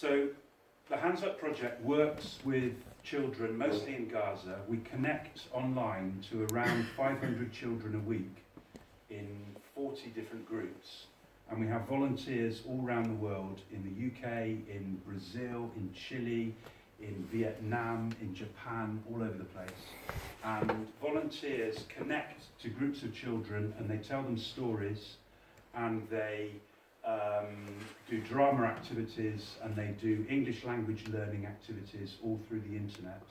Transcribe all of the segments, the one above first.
So the Hands Up project works with children, mostly in Gaza. We connect online to around 500 children a week in 40 different groups. And we have volunteers all around the world, in the UK, in Brazil, in Chile, in Vietnam, in Japan, all over the place. And volunteers connect to groups of children and they tell them stories, and they do drama activities, and they do English language learning activities all through the internet.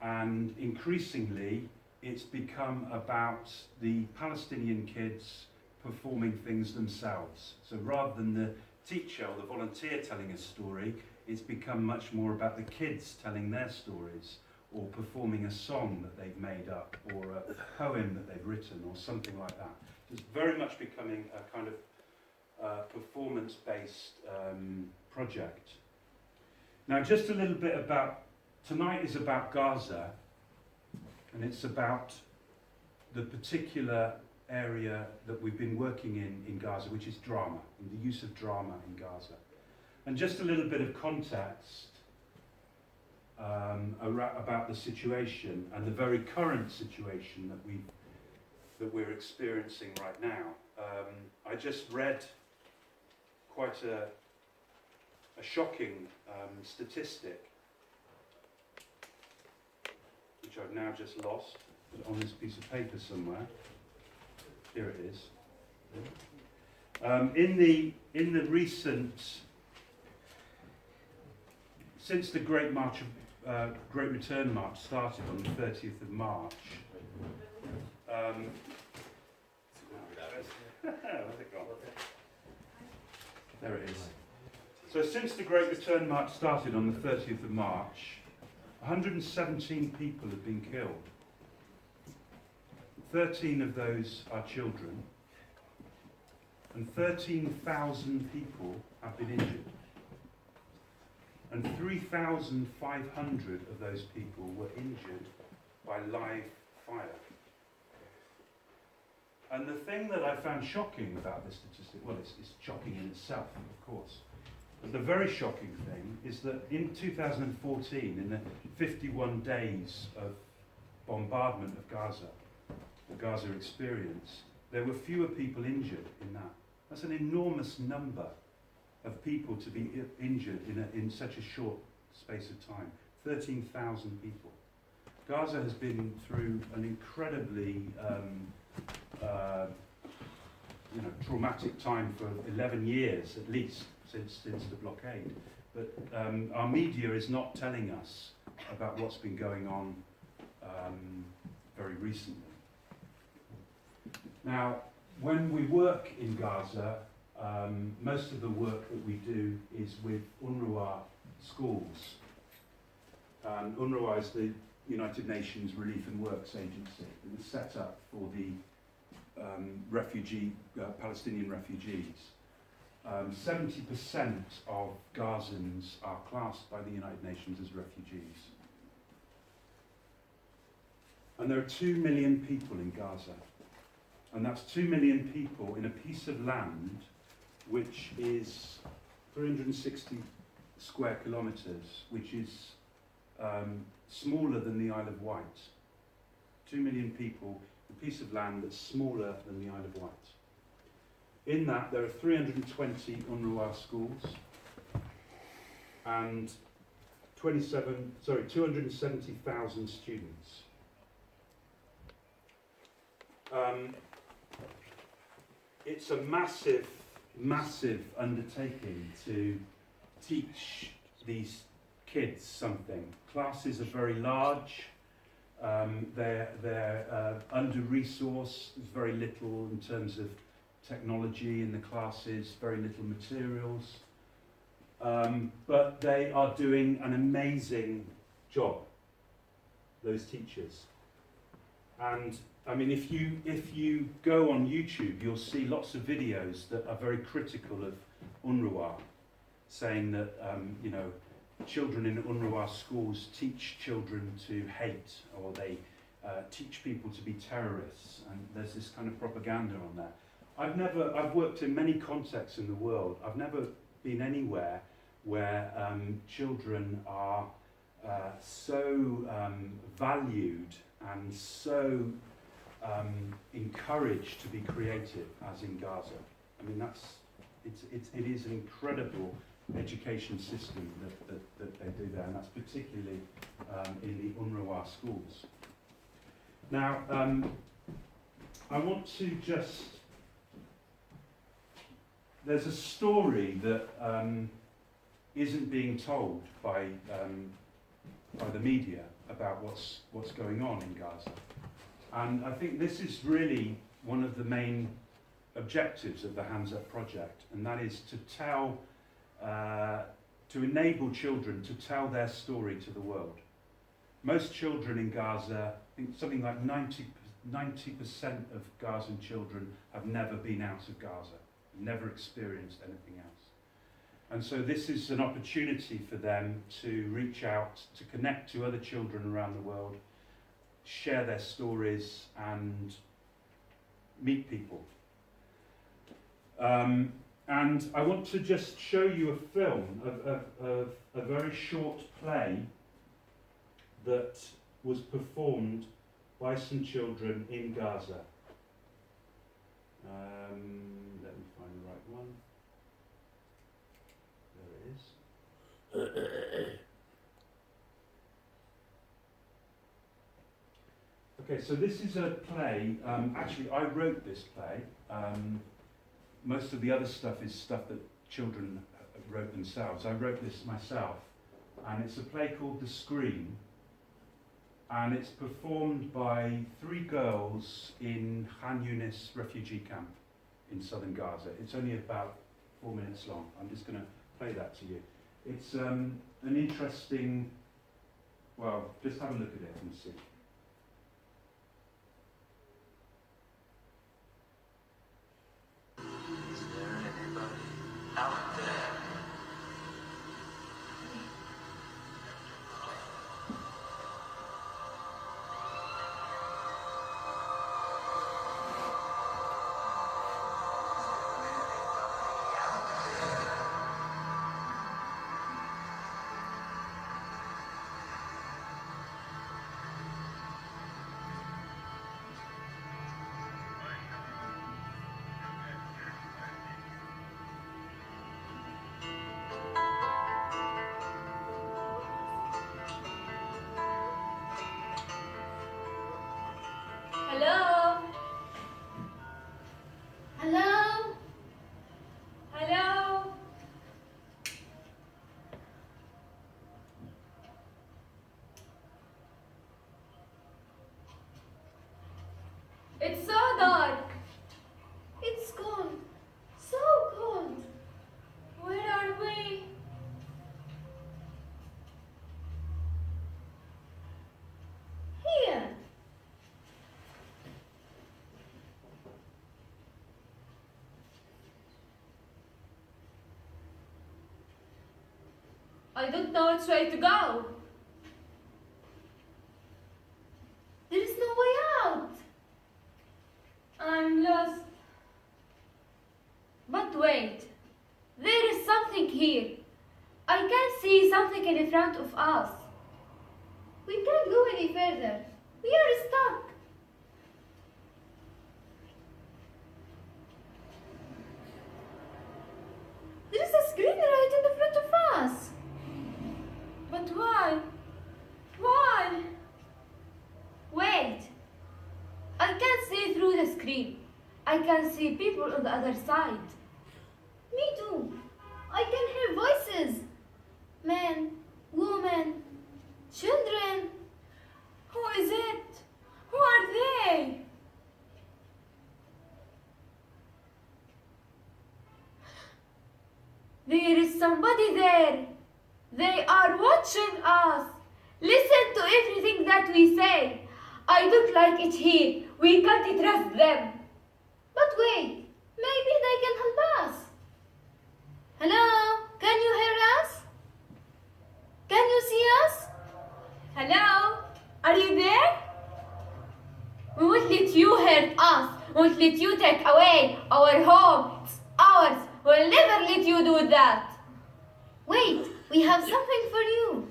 And increasingly, it's become about the Palestinian kids performing things themselves. So rather than the teacher or the volunteer telling a story, it's become much more about the kids telling their stories, or performing a song that they've made up, or a poem that they've written, or something like that. It's very much becoming a kind of performance-based project. Now, just a little bit about, tonight is about Gaza, and it's about the particular area that we've been working in Gaza, which is drama, and the use of drama in Gaza. And just a little bit of context about the situation, and the very current situation that we're experiencing right now. I just read quite a shocking statistic, which I've now just lost, on this piece of paper somewhere. Here it is. In the recent, since the Great Return March started on the 30th of March. Where's it gone? There it is. So since the Great Return March started on the 30th of March, 117 people have been killed. 13 of those are children, and 13,000 people have been injured. And 3,500 of those people were injured by live fire. And the thing that I found shocking about this statistic, well, it's shocking in itself, of course, but the very shocking thing is that in 2014, in the 51 days of bombardment of Gaza, the Gaza experience, there were fewer people injured in that. That's an enormous number of people to be injured in such a short space of time. 13,000 people. Gaza has been through an incredibly traumatic time for 11 years at least since the blockade. But our media is not telling us about what's been going on very recently. Now, when we work in Gaza, most of the work that we do is with UNRWA schools. UNRWA is the United Nations Relief and Works Agency. It was set up for the Palestinian refugees. 70% of Gazans are classed by the United Nations as refugees. And there are 2 million people in Gaza. And that's 2 million people in a piece of land which is 360 square kilometres, which is smaller than the Isle of Wight. 2 million people, a piece of land that's smaller than the Isle of Wight. In that, there are 320 UNRWA schools and 270,000 students. It's a massive undertaking to teach these kids something. Classes are very large. They're under-resourced. There's very little in terms of technology in the classes, very little materials. But they are doing an amazing job, those teachers. And I mean, if you go on YouTube, you'll see lots of videos that are very critical of UNRWA, saying that children in UNRWA schools teach children to hate, or they teach people to be terrorists, and there's this kind of propaganda on that. I've worked in many contexts in the world. I've never been anywhere where children are so valued and so encouraged to be creative as in Gaza. I mean, it is an incredible education system that they do there, and that's particularly in the UNRWA schools. Now, I want to just, there's a story that isn't being told by the media about what's going on in Gaza. And I think this is really one of the main objectives of the Hands Up project, and that is to tell, to enable children to tell their story to the world. Most children in Gaza, I think something like 90% of Gazan children have never been out of Gaza, never experienced anything else. And so this is an opportunity for them to reach out, to connect to other children around the world, share their stories and meet people. And I want to just show you a film of a very short play that was performed by some children in Gaza. Let me find the right one. There it is. Okay, so this is a play. Actually, I wrote this play. Most of the other stuff is stuff that children wrote themselves. I wrote this myself, and it's a play called The Scream, and it's performed by 3 girls in Khan Yunis refugee camp in southern Gaza. It's only about 4 minutes long. I'm just going to play that to you. It's an interesting, well, just have a look at it and see. Is there anybody out there? Hello? Hello? Hello? It's so dark. It's cold. So cold. Where are we? Here. I don't know which way to go. There is no way out. I'm lost. But wait, there is something here. I can see something in front of us. We can't go any further. We are stuck. There is a screen right in the front of us. But why? Why? Wait. I can see through the screen. I can see people on the other side. Me too. I can hear voices. Men, women, children. Who is it? Who are they? There is somebody there. They are watching us. Listen to everything that we say. I don't like it here. We can't trust them. But wait, maybe they can help us. Hello? Can you hear us? Can you see us? Hello? Are you there? We won't let you hurt us. We won't let you take away our home. It's ours. We'll never let you do that. Wait, we have something for you.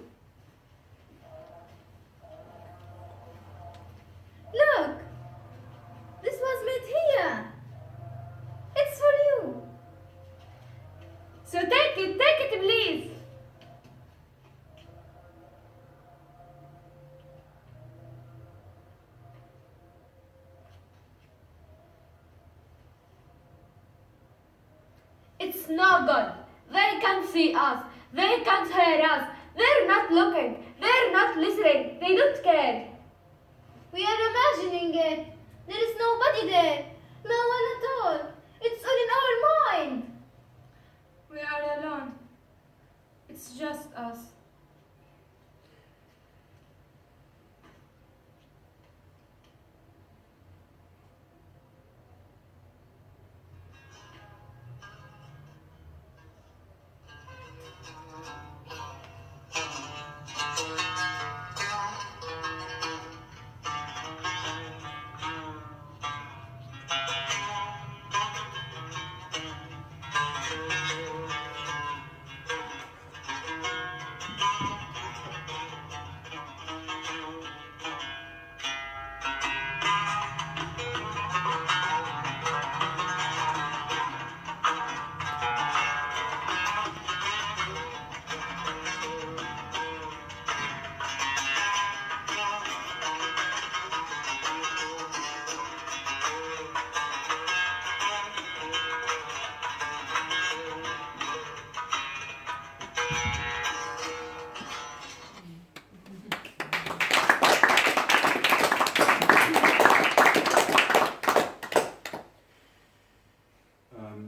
Look, this was made here. It's for you. So take it, please. It's no good. They can't see us. They can't hear us. They're not looking. They're not listening. They don't care. We are imagining it. There is nobody there. No one at all. It's all in our mind. We are alone. It's just us.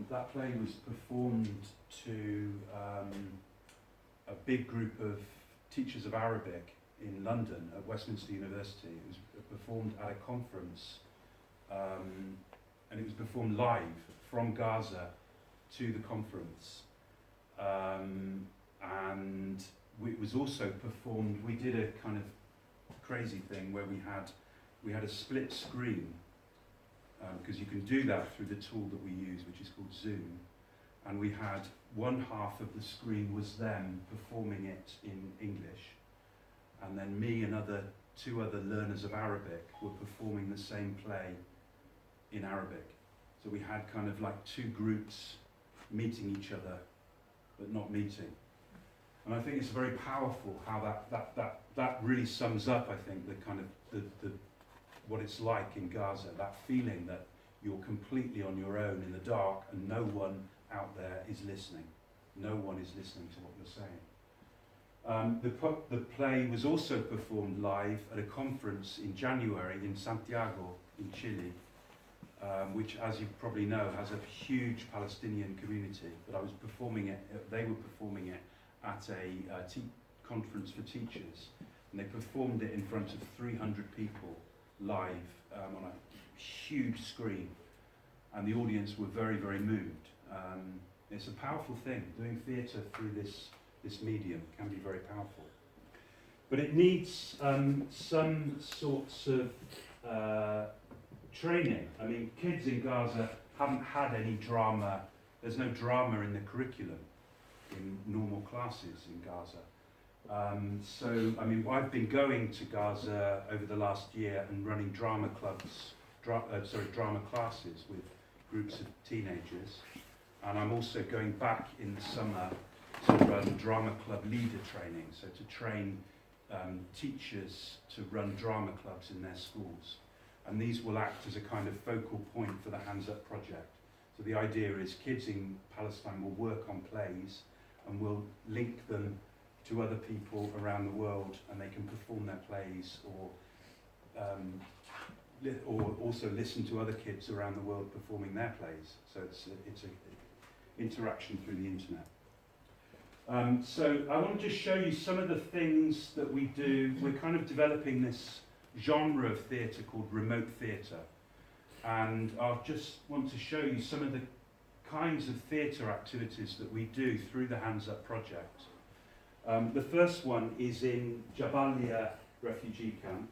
That play was performed to a big group of teachers of Arabic in London at Westminster University. It was performed at a conference, and it was performed live from Gaza to the conference. And it was also performed, we did a kind of crazy thing where we had a split screen, because you can do that through the tool that we use, which is called Zoom. And we had one half of the screen was them performing it in English, and then me and two other learners of Arabic were performing the same play in Arabic. So we had kind of like two groups meeting each other, but not meeting. And I think it's very powerful how that really sums up, I think, the kind of the what it's like in Gaza, that feeling that you're completely on your own in the dark and no one out there is listening. No one is listening to what you're saying. The play was also performed live at a conference in January in Santiago in Chile, which, as you probably know, has a huge Palestinian community. But I was performing it, they were performing it at a conference for teachers, and they performed it in front of 300 people live on a huge screen, and the audience were very, very moved. It's a powerful thing. Doing theatre through this medium can be very powerful. But it needs some sorts of training. I mean, kids in Gaza haven't had any drama. There's no drama in the curriculum in normal classes in Gaza. So, I mean, I've been going to Gaza over the last year and running drama classes with groups of teenagers. And I'm also going back in the summer to run drama club leader training, so to train teachers to run drama clubs in their schools. And these will act as a kind of focal point for the Hands Up project. So the idea is kids in Palestine will work on plays and we'll link them to other people around the world, and they can perform their plays or also listen to other kids around the world performing their plays. So it's an interaction through the internet. So I want to just show you some of the things that we do. We're kind of developing this genre of theatre called remote theatre, and I just want to show you some of the kinds of theatre activities that we do through the Hands Up project. The first one is in Jabalia refugee camp.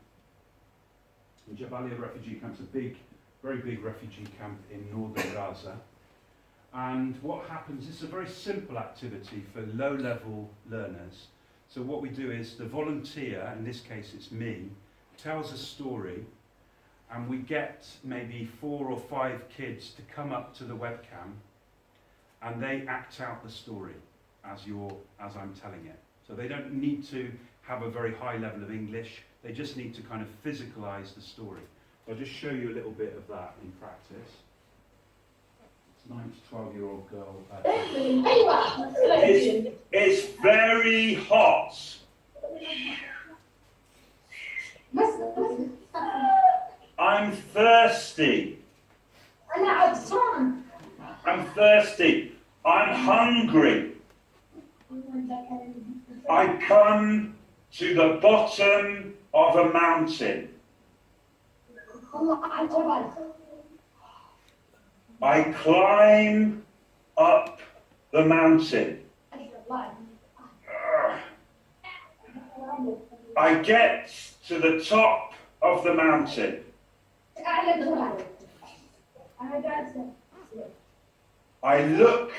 And Jabalia refugee camp is a very big refugee camp in northern Gaza. And what happens, it's a very simple activity for low-level learners. So what we do is the volunteer, in this case it's me, tells a story, and we get maybe 4 or 5 kids to come up to the webcam, and they act out the story as I'm telling it. So they don't need to have a very high level of English, they just need to kind of physicalize the story. So I'll just show you a little bit of that in practice. 9 to 12-year-old girl. It's very hot. I'm thirsty. I'm thirsty. I'm hungry. I come to the bottom of a mountain. I climb up the mountain. I get to the top of the mountain. I look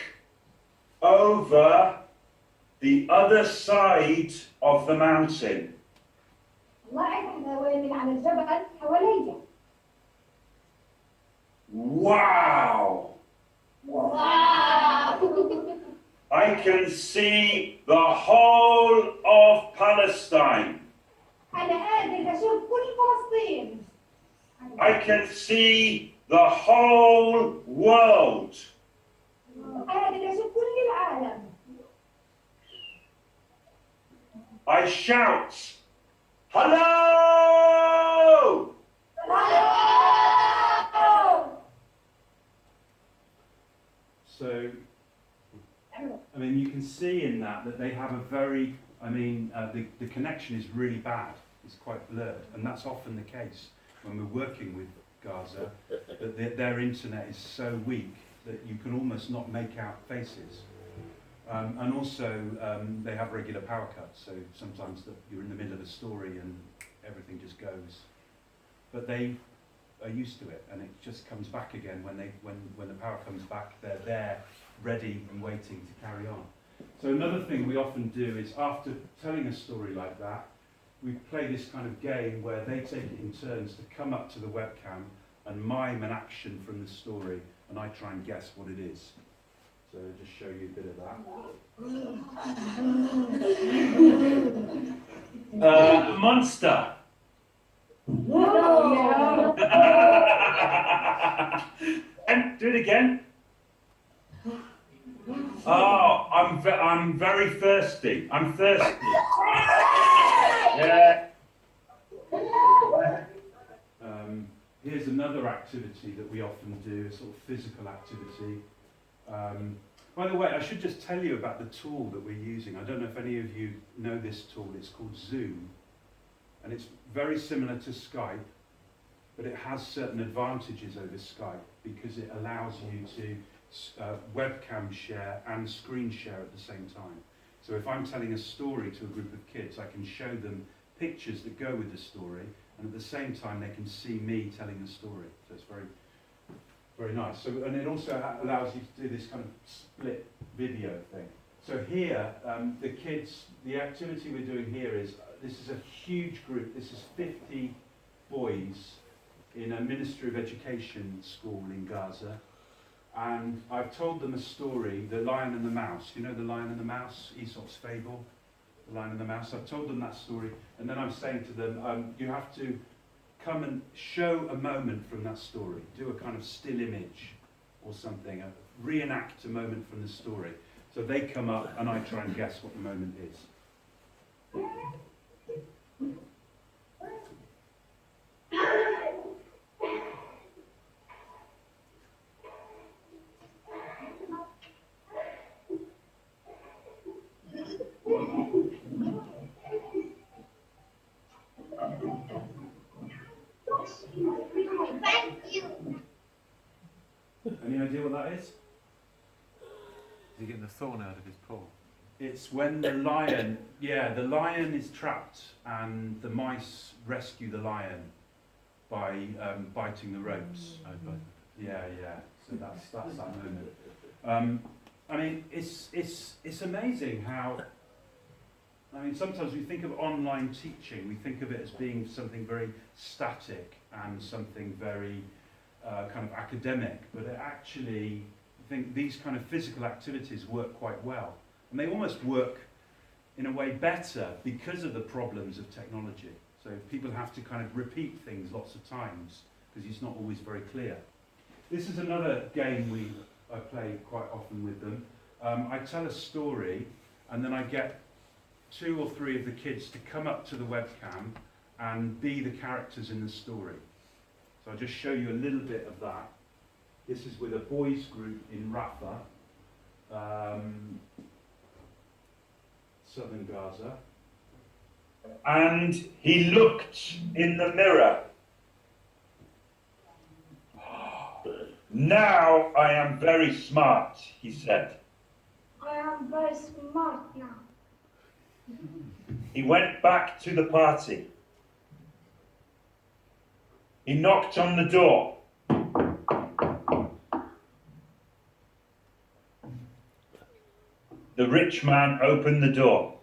over the other side of the mountain. Wow! I can see the whole of Palestine. I can see the whole world. I shout, hello! So, I mean, you can see in that they have a very, the connection is really bad. It's quite blurred, and that's often the case when we're working with Gaza, that their internet is so weak that you can almost not make out faces. And also, they have regular power cuts, so sometimes you're in the middle of a story and everything just goes. But they are used to it, and it just comes back again when the power comes back. They're there, ready and waiting to carry on. So another thing we often do is, after telling a story like that, we play this kind of game where they take it in turns to come up to the webcam and mime an action from the story, and I try and guess what it is. So I'll just show you a bit of that. Monster. And do it again. Oh, I'm very thirsty. I'm thirsty. Yeah. Here's another activity that we often do, a sort of physical activity. By the way, I should just tell you about the tool that we're using. I don't know if any of you know this tool. It's called Zoom, and it's very similar to Skype, but it has certain advantages over Skype because it allows you to webcam share and screen share at the same time. So if I'm telling a story to a group of kids, I can show them pictures that go with the story, and at the same time they can see me telling the story. So it's very, very nice. So, and it also allows you to do this kind of split video thing. So here, the activity we're doing here is, this is a huge group. This is 50 boys in a Ministry of Education school in Gaza. And I've told them a story, The Lion and the Mouse. You know The Lion and the Mouse, Aesop's fable, The Lion and the Mouse. I've told them that story, and then I'm saying to them, you have to come and show a moment from that story. Do a kind of still image or something, reenact a moment from the story. So they come up and I try and guess what the moment is. Any idea what that is? Is he getting the thorn out of his paw? It's when the lion, the lion is trapped and the mice rescue the lion by biting the ropes. Yeah. So that's that moment. I mean, it's amazing how. I mean, sometimes we think of online teaching, we think of it as being something very static and something very kind of academic, but it actually, I think these kind of physical activities work quite well. And they almost work in a way better because of the problems of technology. So people have to kind of repeat things lots of times because it's not always very clear. This is another game I play quite often with them. I tell a story and then I get 2 or 3 of the kids to come up to the webcam and be the characters in the story. So I'll just show you a little bit of that. This is with a boys group in Rafah, southern Gaza. And he looked in the mirror. Now I am very smart, he said. I am very smart now. He went back to the party. He knocked on the door. The rich man opened the door.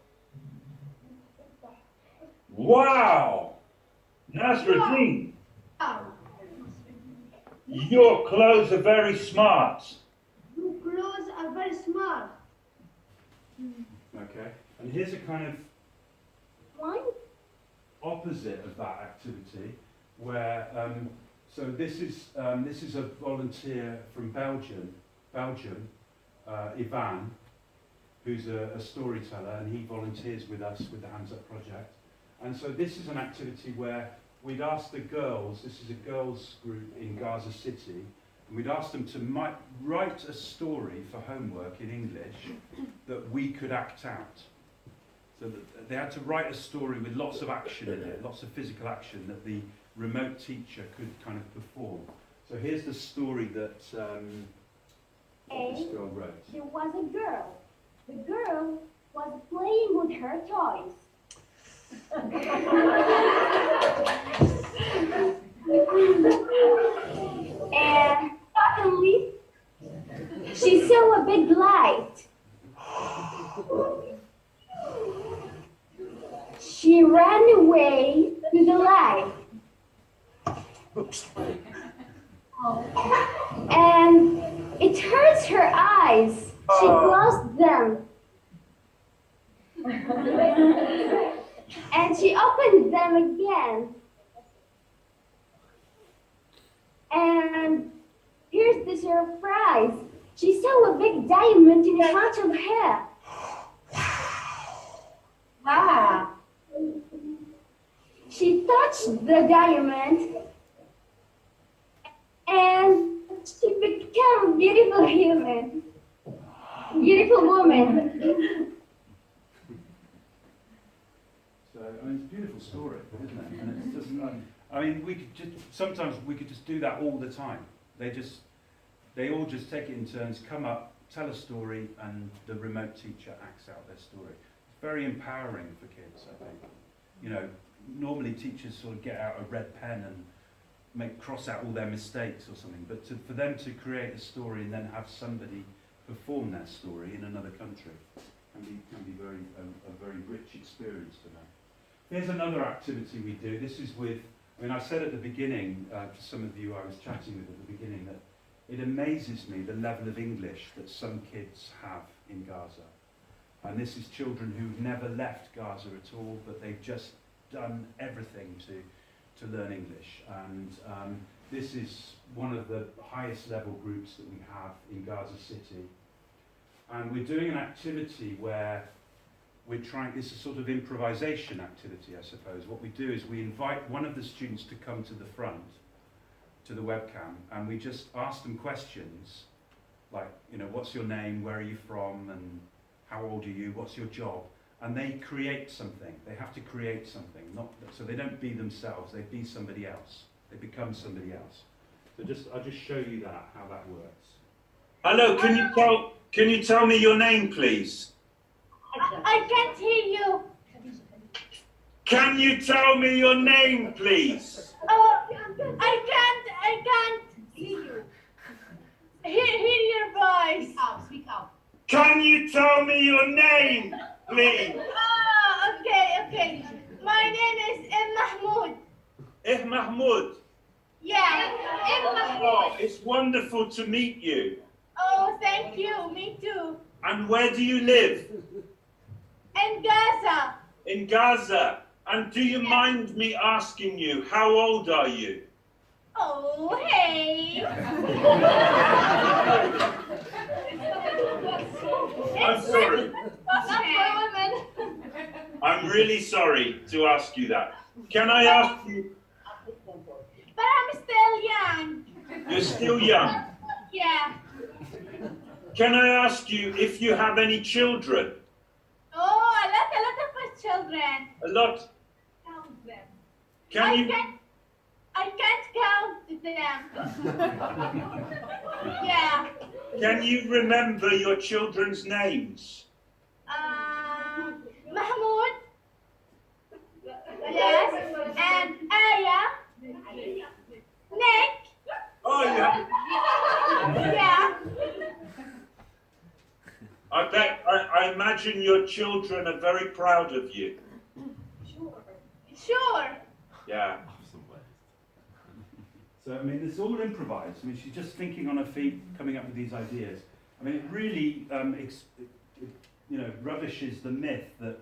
Wow! Nasruddin, your clothes are very smart. Your clothes are very smart. Okay, and here's a kind of Why? opposite of that activity, where so this is a volunteer from Belgium, Ivan, who's a storyteller, and he volunteers with us with the Hands Up project. And so this is an activity where we'd ask the girls, this is a girls group in Gaza City, and we'd ask them to write a story for homework in English that we could act out. So that they had to write a story with lots of action in it, lots of physical action that the remote teacher could kind of perform. So here's the story that this girl wrote. There was a girl. The girl was playing with her toys. And suddenly, she saw a big light. She ran away to the light. And it hurts her eyes. She closed them. And she opened them again. And here's the surprise. She saw a big diamond in front of her. Wow. She touched the diamond and she became a beautiful human. Beautiful woman. So, I mean, it's a beautiful story, isn't it? And it's just, I mean, sometimes we could just do that all the time. They all just take it in turns, come up, tell a story, and the remote teacher acts out their story. It's very empowering for kids, I think. You know, normally teachers sort of get out a red pen and cross out all their mistakes or something, but for them to create a story and then have somebody perform their story in another country can be a very rich experience for them. Here's another activity we do. This is with, I mean, I said at the beginning, to some of you I was chatting with at the beginning, that it amazes me the level of English that some kids have in Gaza. And this is children who've never left Gaza at all, but they've just done everything to learn English. And this is one of the highest level groups that we have in Gaza City. And we're doing an activity where we're trying, it's a sort of improvisation activity, I suppose. What we do is we invite one of the students to come to the front, to the webcam, and we just ask them questions like, you know, what's your name, where are you from, and how old are you, what's your job? And they create something. They have to create something. So they don't be themselves, they be somebody else. They become somebody else. So I'll just show you how that works. Hello, can you tell me your name, please? I can't hear you. Can you tell me your name, please? I can't hear you. hear your voice. Speak out. Can you tell me your name, please? Oh, okay. My name is Mahmoud. Mahmoud. Yeah, Mahmoud. Oh, it's wonderful to meet you. Oh, thank you. Me too. And where do you live? In Gaza. In Gaza. And do you mind me asking you, how old are you? Oh, hey. I'm sorry. Not for women. I'm really sorry to ask you that. Can I ask you? But I'm still young. You're still young. Yeah. Can I ask you if you have any children? Oh, a lot of children. A lot. Count them. Can you? I can't count them. Yeah. Can you remember your children's names? Mahmoud. Yes. And Aya. Nick. Oh yeah. Yeah. I imagine your children are very proud of you. Sure. Yeah. So, I mean, it's all improvised. I mean, she's just thinking on her feet, coming up with these ideas. I mean, it really, rubbishes the myth that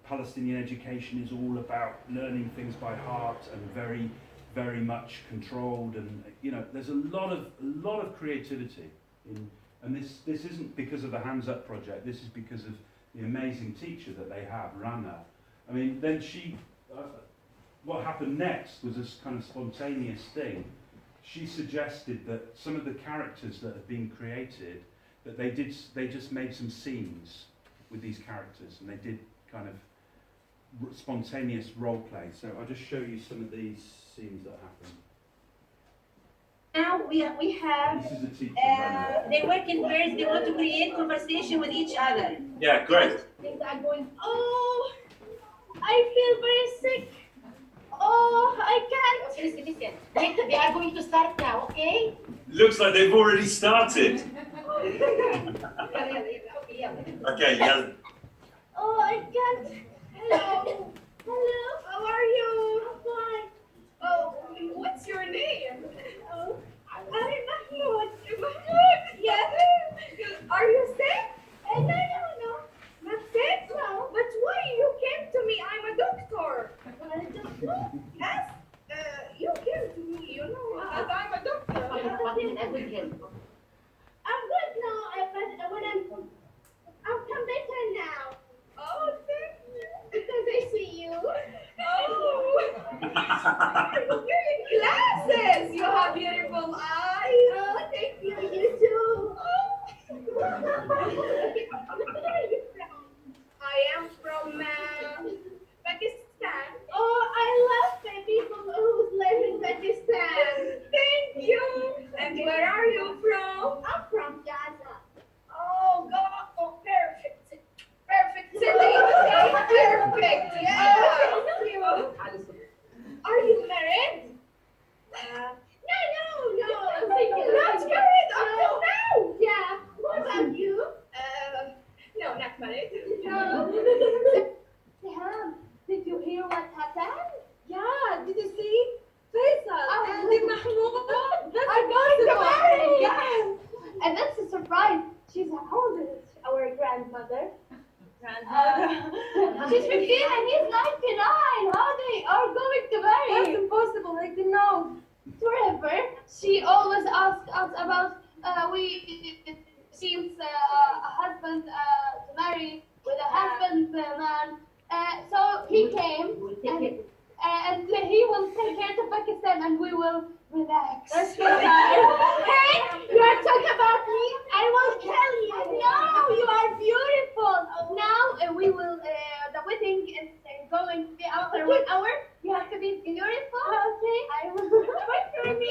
Palestinian education is all about learning things by heart and very, very much controlled. And there's a lot of creativity and this isn't because of the Hands Up project. This is because of the amazing teacher that they have, Rana. I mean, then what happened next was this kind of spontaneous thing. She suggested that some of the characters that had been created, that they just made some scenes with these characters, and they did kind of spontaneous role play. So I'll just show you some of these scenes that happened. Now we have, This is a teacher. they work in pairs, they want to create conversation with each other. Yeah, great. Things are going, Oh, I feel very sick. Oh, I can't. listen. They are going to start now, okay? Looks like they've already started. Okay, yeah. Oh, I can't. Hello. Hello. How are you? I'm fine. Oh, what's your name? Oh, I'm Mahmoud. Mahmoud? Yes. Are you sick? No. Not sick? No. But why you came to me? I'm a doctor. Yes. You came to me, you know. I'm a doctor. I'm with him. I'm good now. I'm better now. Oh, thank you. Because I see you. Oh. You're in glasses. You have beautiful eyes. Oh, thank you. You too. Oh. Where are you from? I am from Pakistan. Oh, I love the people who live in Pakistan. Thank you. And where are you from? I'm from Gaza. Oh, God. Oh, perfect. Perfect city. Perfect. Yeah. Are you married? No. Not married until now. Yeah. What about you? No, not married. No. Sam, did you hear what happened? Yeah. Did you see? Faisal and Mahmoud are going to marry. Yeah. And that's a surprise. She's how old is our grandmother? She's 15 and he's 99. How they are going to marry? That's impossible. I don't know. Forever. She always asks us about she's a husband to marry with a husband man. So he came and he will take her to Pakistan and we will relax. Hey, you are talking about me? I will tell you. No, you are beautiful. Now we will, the wedding is going to be after 1 hour. You have to be beautiful. Okay. I will wait for me.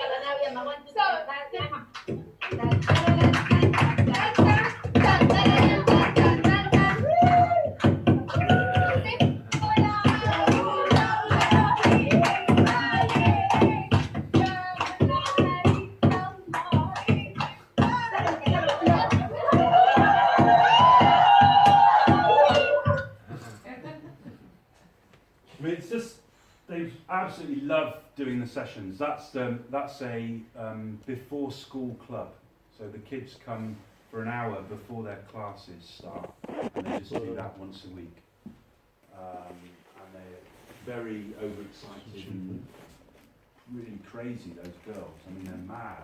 I mean, it's just, they absolutely love doing the sessions. That's a before school club. So the kids come for an hour before their classes start, and they just do that once a week. And they're very overexcited and really crazy, those girls. I mean, they're mad.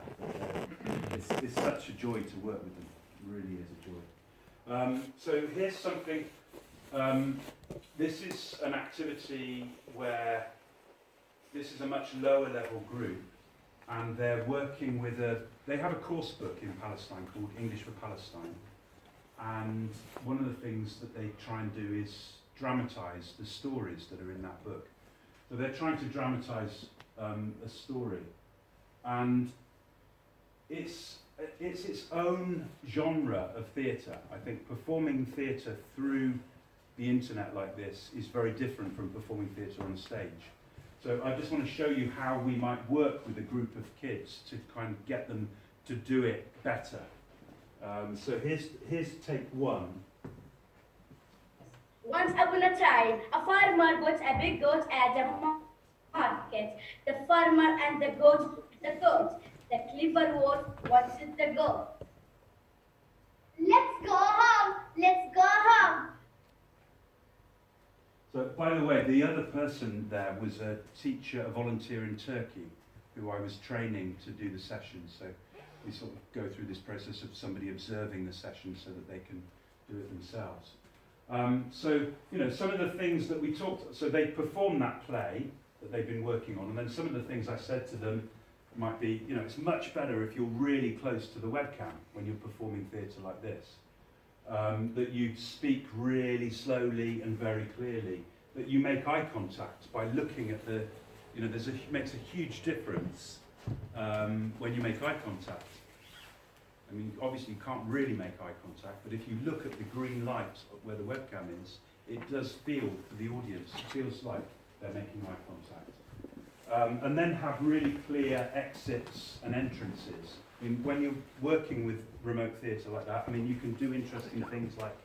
But it's such a joy to work with them. It really is a joy. So here's something. This is an activity where this is a much lower level group, and they're working with they have a course book in Palestine called English for Palestine, and one of the things that they try and do is dramatise the stories that are in that book. So they're trying to dramatise a story, and it's its own genre of theatre. I think performing theatre through the internet like this is very different from performing theatre on stage. So I just want to show you how we might work with a group of kids to kind of get them to do it better. So here's take one. Once upon a time, a farmer bought a big goat at the market. The farmer and the goat. The clever wolf wanted the goat. Let's go home. Let's go home. So, by the way, the other person there was a teacher, a volunteer in Turkey, who I was training to do the sessions. So we sort of go through this process of somebody observing the session so that they can do it themselves. So, you know, some of the things that we talked, so they perform that play that they've been working on, and then some of the things I said to them might be, you know, it's much better if you're really close to the webcam when you're performing theatre like this. That you speak really slowly and very clearly, that you make eye contact by looking at the, you know, makes a huge difference when you make eye contact. I mean, obviously you can't really make eye contact, but if you look at the green light where the webcam is, it does feel for the audience, it feels like they're making eye contact. And then have really clear exits and entrances. I mean, when you're working with remote theatre like that, I mean, you can do interesting things like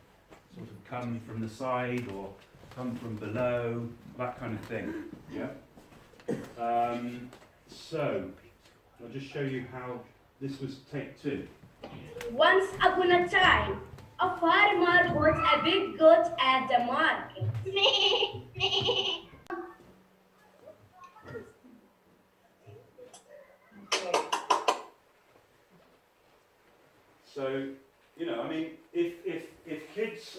sort of come from the side or come from below, that kind of thing. Yeah. So I'll just show you how this was take two. Once upon a time, a farmer bought a big goat at the market. So, you know, I mean, if kids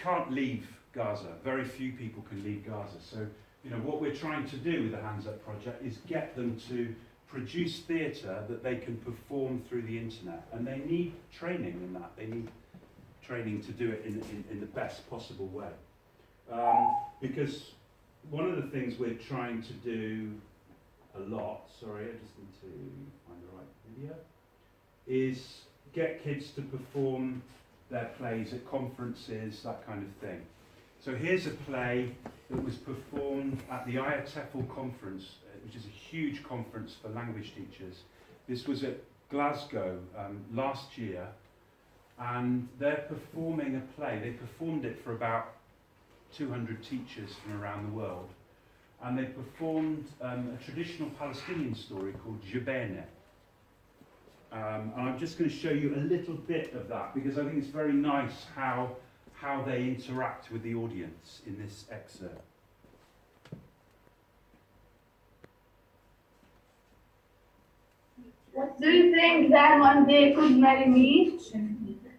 can't leave Gaza, very few people can leave Gaza. So, you know, what we're trying to do with the Hands Up project is get them to produce theatre that they can perform through the internet, and they need training in that. They need training to do it in the best possible way. Because one of the things we're trying to do a lot, sorry, I just need to find the right video, is get kids to perform their plays at conferences, that kind of thing. So here's a play that was performed at the IATEFL conference, which is a huge conference for language teachers. This was at Glasgow last year, and they're performing a play. They performed it for about 200 teachers from around the world, and they performed a traditional Palestinian story called Jabene. And I'm just going to show you a little bit of that, because I think it's very nice how they interact with the audience in this excerpt. Do you think that one day could marry me?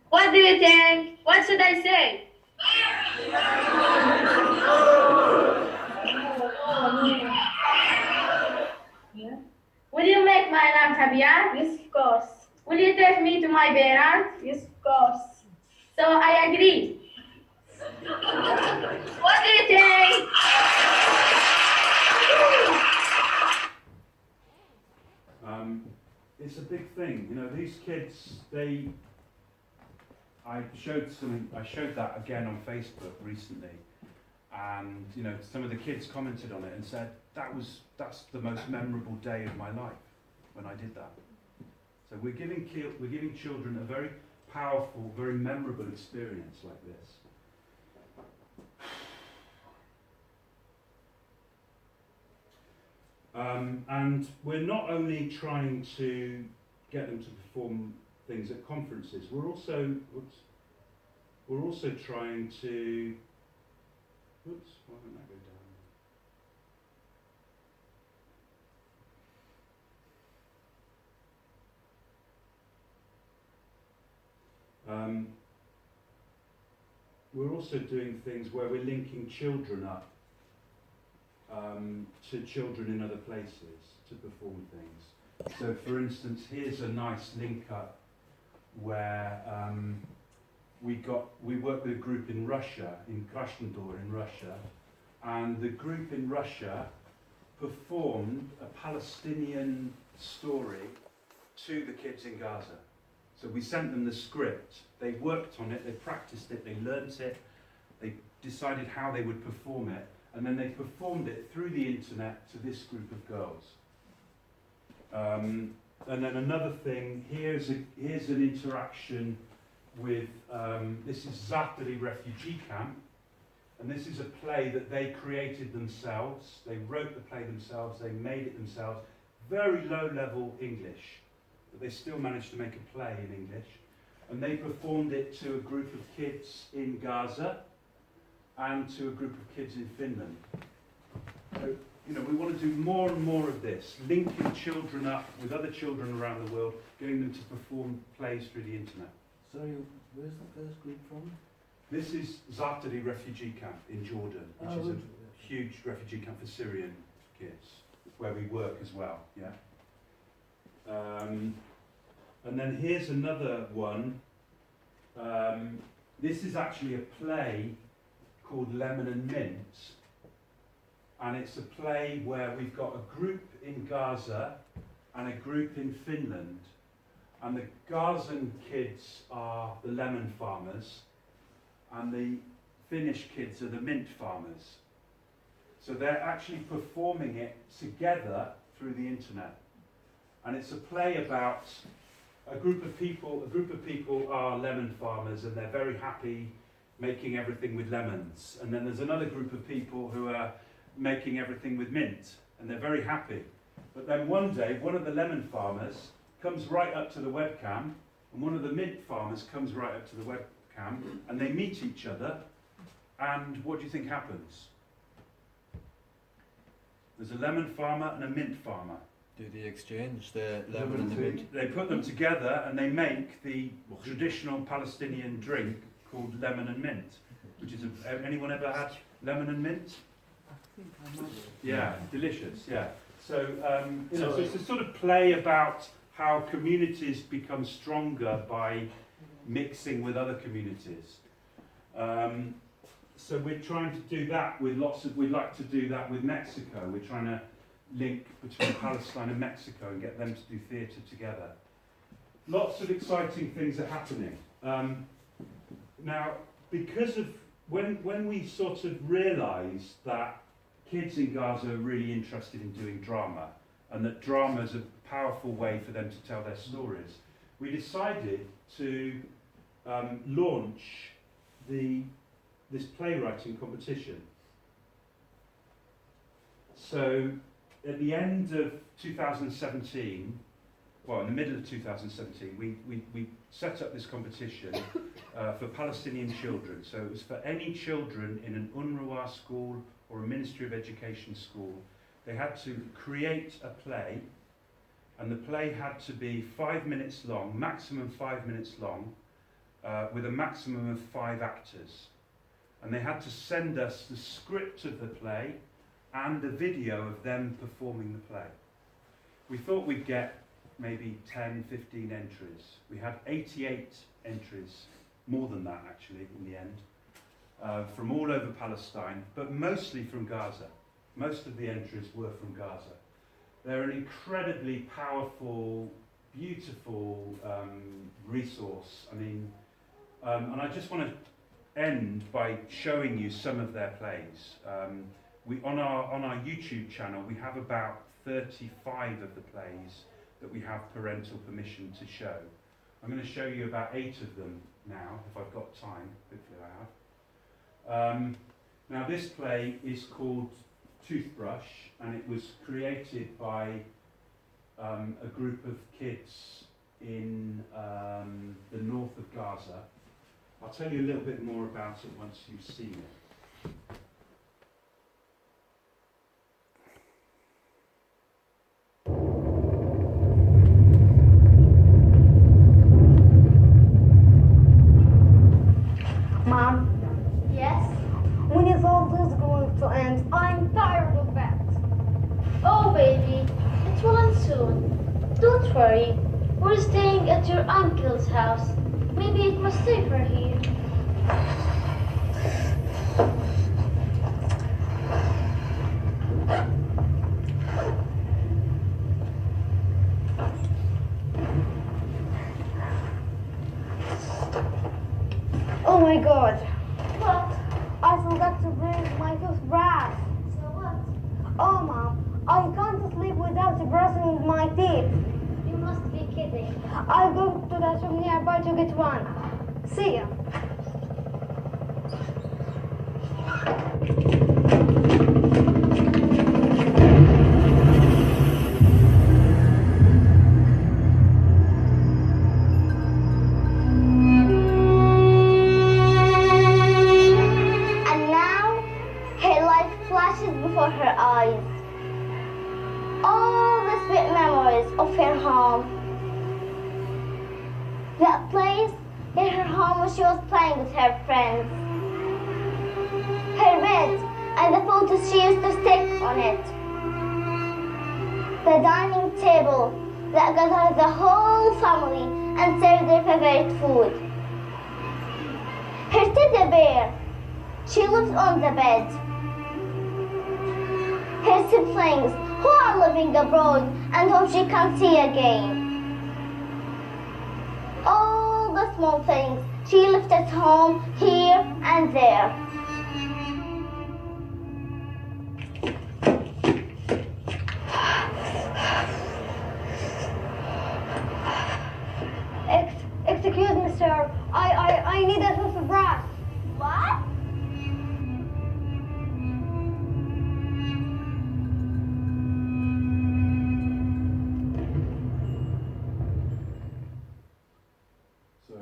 What do you think? What should I say? Will you make my lamb Tabian? Yes, of course. Will you take me to my parents? Yes, of course. So I agree. What do you think? It's a big thing, you know. These kids, I showed that again on Facebook recently, and you know, some of the kids commented on it and said that's the most memorable day of my life when I did that. So we're giving children a very powerful, very memorable experience like this. And we're not only trying to get them to perform things at conferences, we're also trying to, why didn't that go down? We're also doing things where we're linking children up to children in other places to perform things. So for instance, here's a nice link up where we work with a group in Russia, in Krasnodar in Russia, and the group in Russia performed a Palestinian story to the kids in Gaza. So we sent them the script, they worked on it, they practiced it, they learnt it, they decided how they would perform it, and then they performed it through the internet to this group of girls. And then another thing, here's an interaction with, this is Zaatari refugee camp, and this is a play that they created themselves. They wrote the play themselves, they made it themselves, very low level English, but they still managed to make a play in English. And they performed it to a group of kids in Gaza and to a group of kids in Finland. So, you know, we want to do more and more of this, linking children up with other children around the world, getting them to perform plays through the internet. Sorry, where's the first group from? This is Zaatari refugee camp in Jordan, which is a huge refugee camp for Syrian kids, where we work as well, yeah. And then here's another one. This is actually a play called Lemon and Mint, and it's a play where we've got a group in Gaza and a group in Finland, and the Gazan kids are the lemon farmers and the Finnish kids are the mint farmers. So they're actually performing it together through the internet, and it's a play about a group of people are lemon farmers and they're very happy making everything with lemons, and then there's another group of people who are making everything with mint and they're very happy. But then one day one of the lemon farmers comes right up to the webcam and one of the mint farmers comes right up to the webcam and they meet each other, and what do you think happens? There's a lemon farmer and a mint farmer. Do the exchange, the lemon and the mint? They put them together and they make the traditional Palestinian drink called lemon and mint, which is anyone ever had lemon and mint? I think I might. Yeah, delicious, yeah. So, you know, so it's a sort of play about how communities become stronger by mixing with other communities. So we're trying to do that with we'd like to do that with Mexico. We're trying to link between Palestine and Mexico and get them to do theatre together. Lots of exciting things are happening. Now, because of when we sort of realised that kids in Gaza are really interested in doing drama, and that drama is a powerful way for them to tell their stories, we decided to launch this playwriting competition. So at the end of 2017, well, in the middle of 2017, we set up this competition for Palestinian children. So it was for any children in an UNRWA school or a Ministry of Education school. They had to create a play, and the play had to be 5 minutes long, maximum 5 minutes long, with a maximum of 5 actors. And they had to send us the script of the play and a video of them performing the play. We thought we'd get maybe 10, 15 entries. We had 88 entries, more than that actually in the end, from all over Palestine, but mostly from Gaza. Most of the entries were from Gaza. They're an incredibly powerful, beautiful resource. I mean, and I just want to end by showing you some of their plays. On our YouTube channel, we have about 35 of the plays that we have parental permission to show. I'm going to show you about 8 of them now, if I've got time. Hopefully I have. Now this play is called toothbrush, and it was created by a group of kids in the north of Gaza. I'll tell you a little bit more about it once you've seen it. Mom? Yes? When is all this going to end? I'm tired of that. Oh, baby, it will end soon. Don't worry. We're staying at your uncle's house. Maybe it was safer here. Oh my God. What? I forgot to bring my toothbrush. So what? Oh, Mom, I can't sleep without brushing my teeth. You must be kidding. I'll go to the shop nearby to get one. See ya. And now, her life flashes before her eyes. All the sweet memories of her home. That place in her home where she was playing with her friends. Her bed and the photos she used to stick on it. The dining table that gathered the whole family and served their favorite food. Her teddy bear, she lives on the bed. Her siblings who are living abroad and whom she can't see again. All the small things she left at home, here and there. Excuse me, sir. I need a toothbrush. What? So,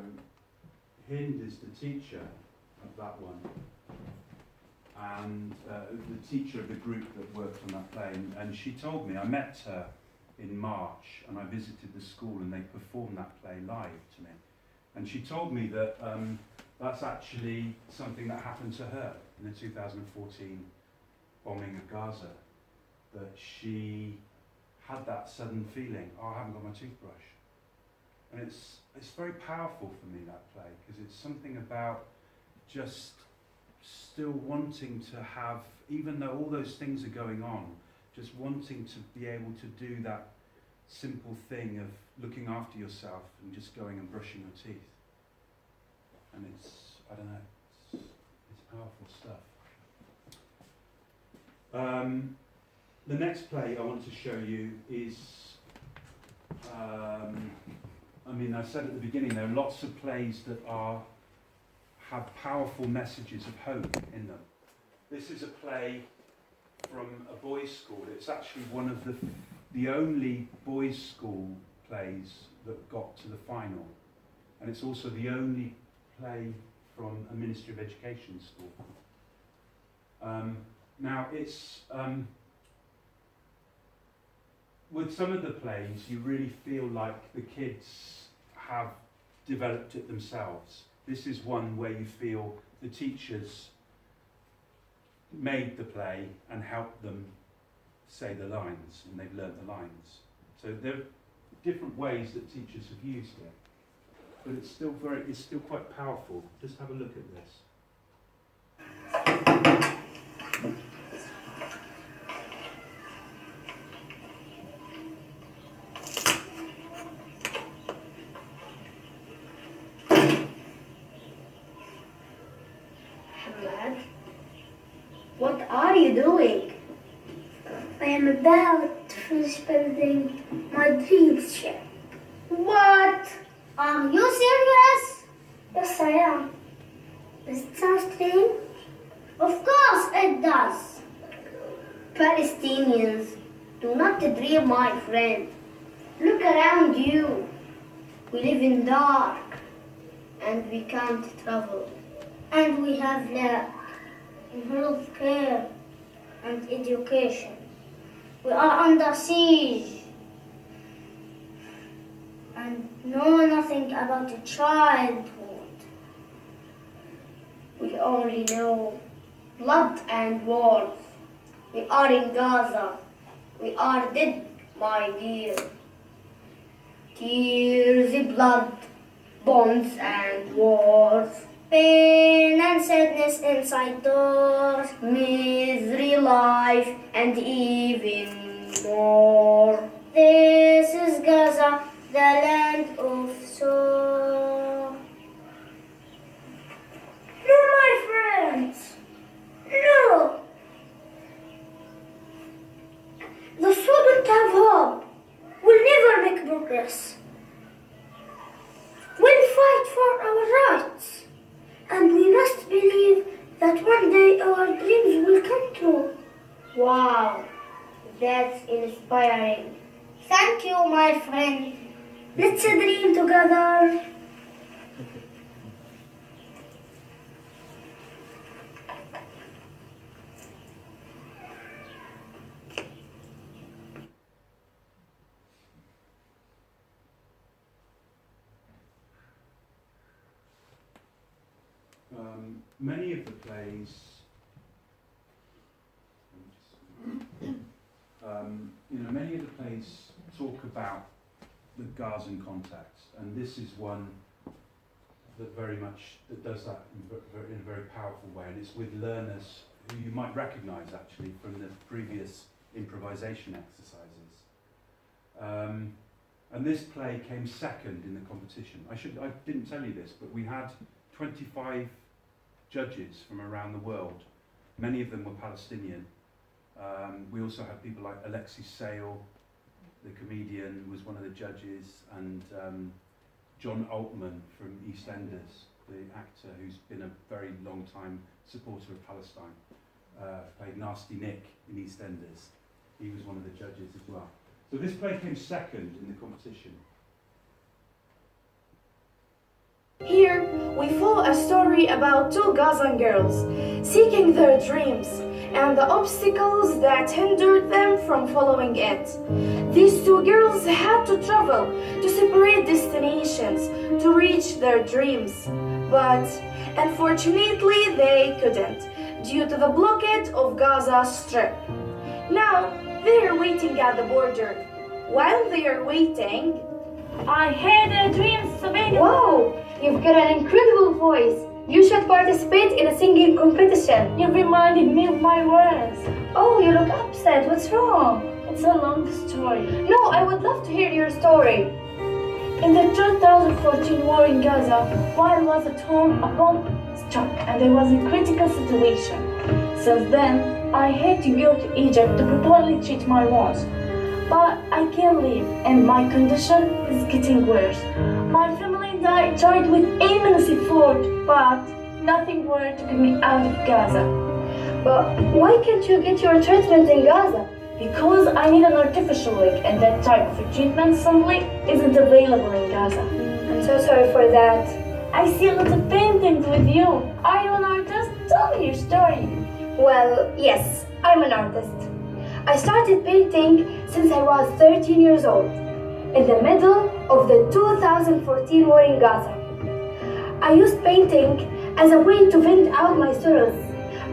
Hind is the teacher of that one, and the teacher of the group that worked on that play. And she told me, I met her in March, and I visited the school, and they performed that play live to me. And she told me that that's actually something that happened to her in the 2014 bombing of Gaza, that she had that sudden feeling, oh, I haven't got my toothbrush. And it's very powerful for me, that play, because it's something about just still wanting to have, even though all those things are going on, just wanting to be able to do that simple thing of looking after yourself and just going and brushing your teeth. And it's, I don't know, it's powerful stuff. The next play I want to show you is, I mean, I said at the beginning, there are lots of plays that have powerful messages of hope in them. This is a play from a boys' school. It's actually one of the only boys' school plays that got to the final. And it's also the only play from a Ministry of Education school. Now, it's with some of the plays, you really feel like the kids have developed it themselves. This is one where you feel the teachers made the play and helped them say the lines, and they've learnt the lines. So there are different ways that teachers have used it, but it's still quite powerful. Just have a look at this. What are you doing? I am about to finish building my dream ship. What? Are you serious? Yes, I am. Does it sound strange? Of course it does. Palestinians, do not dream, my friend. Look around you. We live in dark, and we can't travel. And we have lack in health care and education. We are under siege and know nothing about childhood. We only know blood and wars. We are in Gaza. We are dead, my dear. Tears, blood, bombs and wars. Pain and sadness inside doors. Misery, life, and even more. This is Gaza, the land of sorrow. No, my friends. No. The students have hope. We'll never make progress. We'll fight for our rights. And we must believe that one day our dreams will come true. Wow, that's inspiring. Thank you, my friend. Let's dream together. Many of the plays, many of the plays talk about the Gazan context, and this is one that that does that in a very powerful way, and it's with learners who you might recognise actually from the previous improvisation exercises. And this play came second in the competition. I didn't tell you this, but we had 25 judges from around the world. Many of them were Palestinian. We also had people like Alexis Sale, the comedian, was one of the judges, and John Altman from EastEnders, the actor who's been a very long time supporter of Palestine, played Nasty Nick in EastEnders. He was one of the judges as well. So this play came second in the competition. Here, we follow a story about two Gazan girls seeking their dreams and the obstacles that hindered them from following it. These two girls had to travel to separate destinations to reach their dreams, but unfortunately they couldn't due to the blockade of Gaza Strip. Now, they are waiting at the border. While they are waiting, I had a dream so big. Wow, you've got an incredible voice. You should participate in a singing competition. You reminded me of my words. Oh, you look upset. What's wrong? It's a long story. No, I would love to hear your story. In the 2014 war in Gaza, while I was at home, a bomb struck and I was in a critical situation. Since then, I had to go to Egypt to properly treat my wounds. But I can't leave, and my condition is getting worse. My family and I tried with immense effort, but nothing worked to get me out of Gaza. But why can't you get your treatment in Gaza? Because I need an artificial leg, and that type of treatment simply isn't available in Gaza. I'm so sorry for that. I see a lot of paintings with you. Are you an artist? Tell me your story. Well, yes, I'm an artist. I started painting since I was 13 years old, in the middle of the 2014 war in Gaza. I used painting as a way to vent out my sorrows.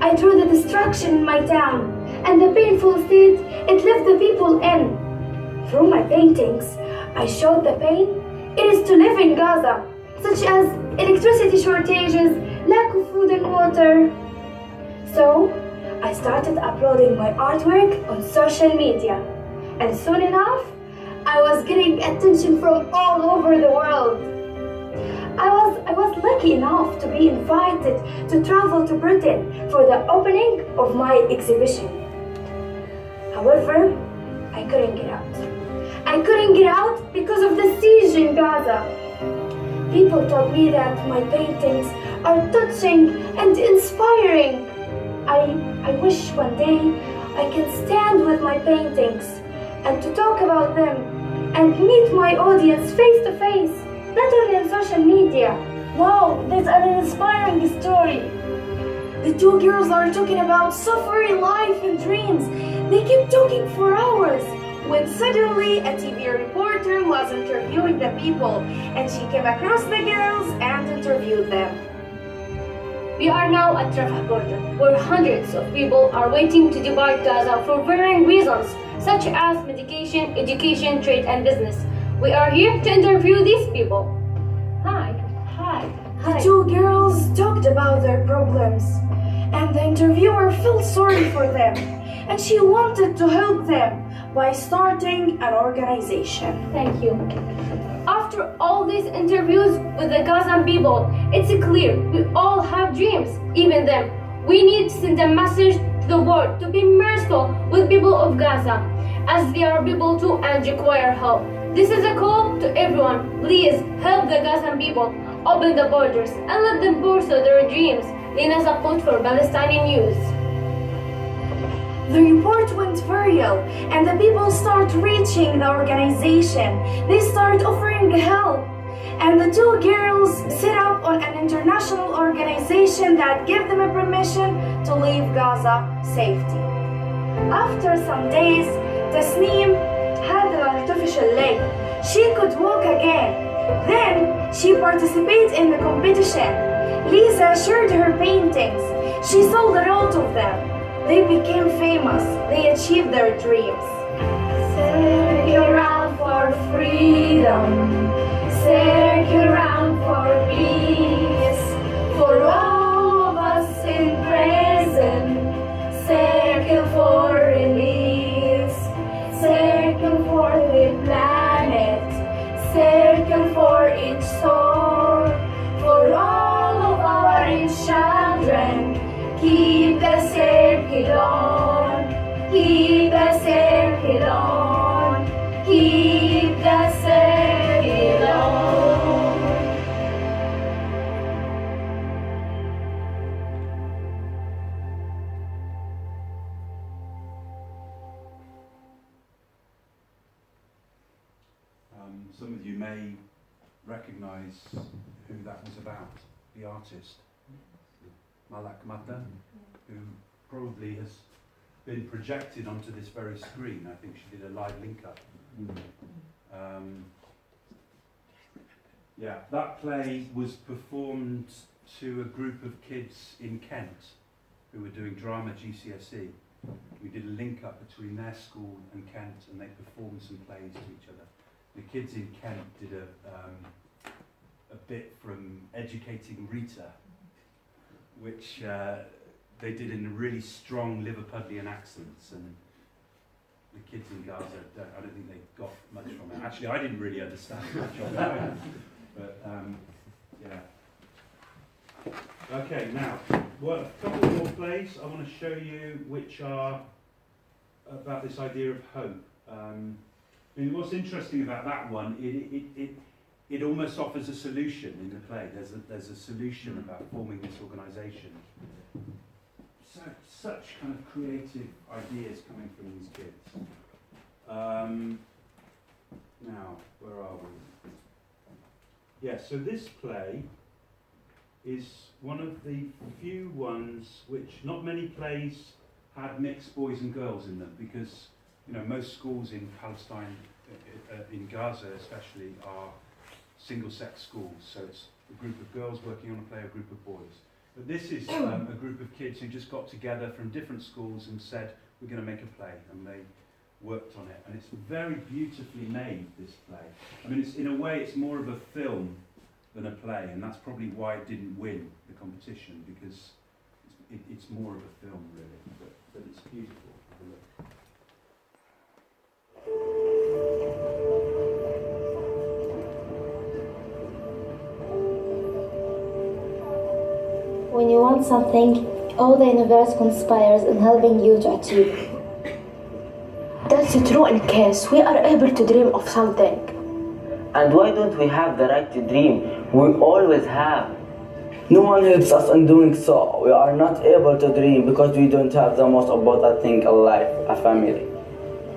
I drew the destruction in my town and the painful state it left the people in. Through my paintings, I showed the pain it is to live in Gaza, such as electricity shortages, lack of food and water. So, I started uploading my artwork on social media, and soon enough, I was getting attention from all over the world. I was lucky enough to be invited to travel to Britain for the opening of my exhibition. However, I couldn't get out. I couldn't get out because of the siege in Gaza. People told me that my paintings are touching and inspiring. I wish one day I can stand with my paintings and to talk about them and meet my audience face to face, not only on social media. Wow, that's an inspiring story. The two girls are talking about suffering life and dreams. They kept talking for hours when suddenly a TV reporter was interviewing the people and she came across the girls and interviewed them. We are now at Rafah border, where hundreds of people are waiting to divide Gaza for varying reasons, such as medication, education, trade, and business. We are here to interview these people. Hi. The two girls talked about their problems, and the interviewer felt sorry for them, and she wanted to help them by starting an organization. Thank you. After all these interviews with the Gazan people, it's clear we all have dreams, even them. We need to send a message to the world to be merciful with people of Gaza, as they are people too and require help. This is a call to everyone. Please help the Gazan people. Open the borders and let them pursue their dreams. Lina support for Palestinian youth. The report went viral and the people start reaching the organization. They start offering help. And the two girls set up on an international organization that gave them a permission to leave Gaza safety. After some days, Tasneem had an artificial leg. She could walk again. Then she participated in the competition. Lisa shared her paintings. She sold a lot of them. They became famous. They achieved their dreams. Circle round for freedom. Circle round for peace. For all of us in prison. Circle for release. Circle for the planet. Circle for each soul. For all of our children. Keep the circle on, keep the circle on, keep the circle on. Some of you may recognise who that was about, the artist. Malak Mata, who probably has been projected onto this very screen. I think she did a live link-up. Yeah, that play was performed to a group of kids in Kent who were doing drama GCSE. We did a link-up between their school and Kent, and they performed some plays to each other. The kids in Kent did a bit from Educating Rita, which they did in a really strong Liverpudlian accents, and the kids in Gaza, I don't think they got much from it. Actually, I didn't really understand much of it, but yeah. Okay, now, well, a couple more plays I want to show you, which are about this idea of hope. And what's interesting about that one, it almost offers a solution in the play. There's a solution about forming this organisation. Such kind of creative ideas coming from these kids. Now, where are we? Yeah, so this play is one of the few ones which not many plays had mixed boys and girls in them, because most schools in Palestine, in Gaza especially, are single-sex schools, so it's a group of girls working on a play, a group of boys. But this is a group of kids who just got together from different schools and said, we're going to make a play, and they worked on it. And it's very beautifully made, this play. I mean, in a way, it's more of a film than a play, and that's probably why it didn't win the competition, because it's more of a film, really, but it's beautiful. Have a look. When you want something, all the universe conspires in helping you to achieve it. That's true in case we are able to dream of something. And why don't we have the right to dream? We always have. No one helps us in doing so. We are not able to dream because we don't have the most important thing in life, a family.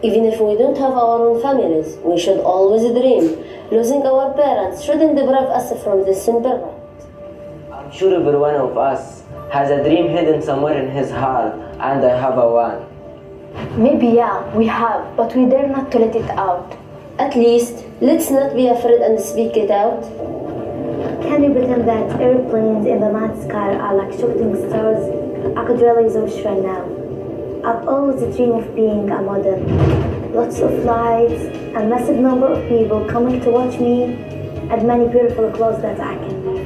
Even if we don't have our own families, we should always dream. Losing our parents shouldn't deprive us from this simple right. I'm sure every one of us has a dream hidden somewhere in his heart, and I have a one. Maybe yeah, we have, but we dare not to let it out. At least, let's not be afraid and speak it out. Can you pretend that airplanes in the night sky are like shooting stars? I could really use a wish right now. I've always dreamed of being a model. Lots of lights, a massive number of people coming to watch me, and many beautiful clothes that I can wear.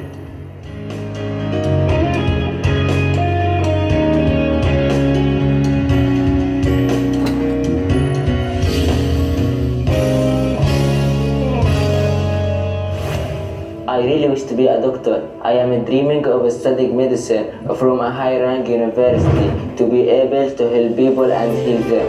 I really wish to be a doctor. I am dreaming of studying medicine from a high-rank university to be able to help people and heal them.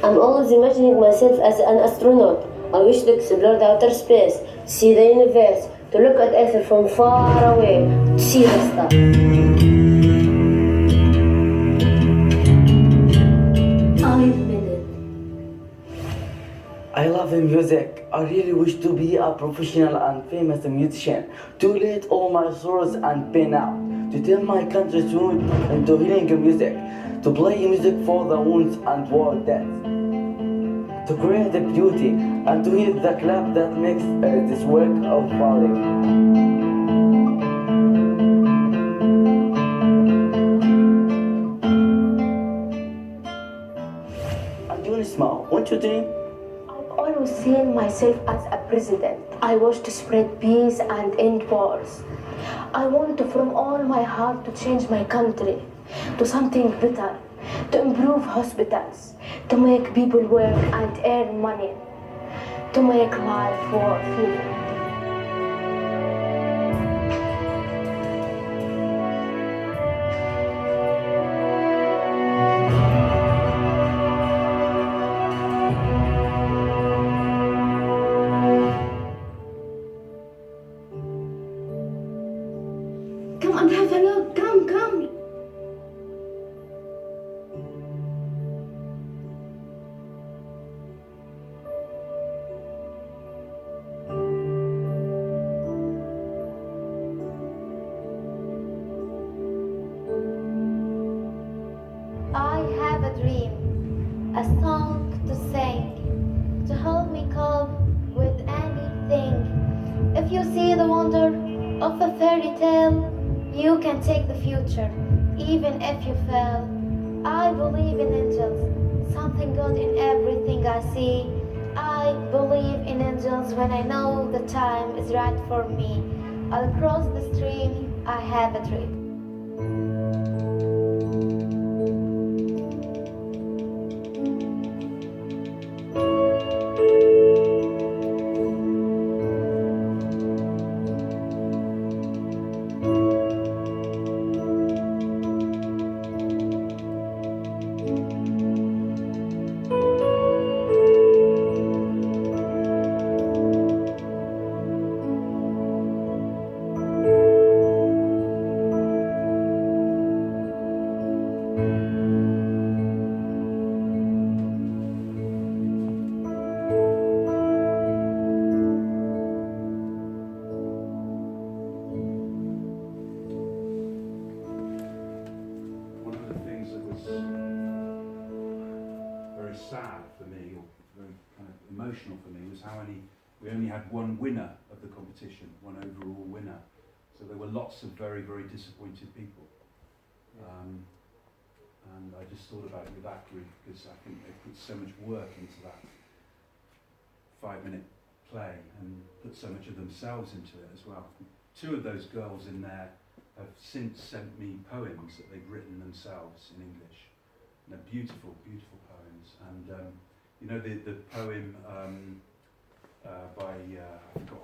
I'm always imagining myself as an astronaut. I wish to explore the outer space, to see the universe, to look at Earth from far away, to see the stars. I've made it. I love music. I really wish to be a professional and famous musician, to let all my sorrows and pain out, to turn my country's wound into healing music, to play music for the wounds and war deaths, to create the beauty and to hear the clap that makes this work of value. And you smile, won't you dream? I've always seen myself as a president. I wish to spread peace and end wars. I want to, from all my heart, to change my country to something better, to improve hospitals, to make people work and earn money, to make life worth living. Come and have a look. Come. I have a dream, a song to sing, to help me cope with anything. If you see the wonder of a fairy tale, you can take the future, even if you fail. I believe in angels, something good in everything I see. I believe in angels when I know the time is right for me. I'll cross the stream, I have a dream. sad for me, or very kind of emotional for me, was how we only had one winner of the competition, one overall winner. So there were lots of very, very disappointed people. And I just thought about it with that group, because I think they put so much work into that 5-minute play and put so much of themselves into it as well. 2 of those girls in there have since sent me poems that they've written themselves in English. And they're beautiful, beautiful poems. And you know the poem by,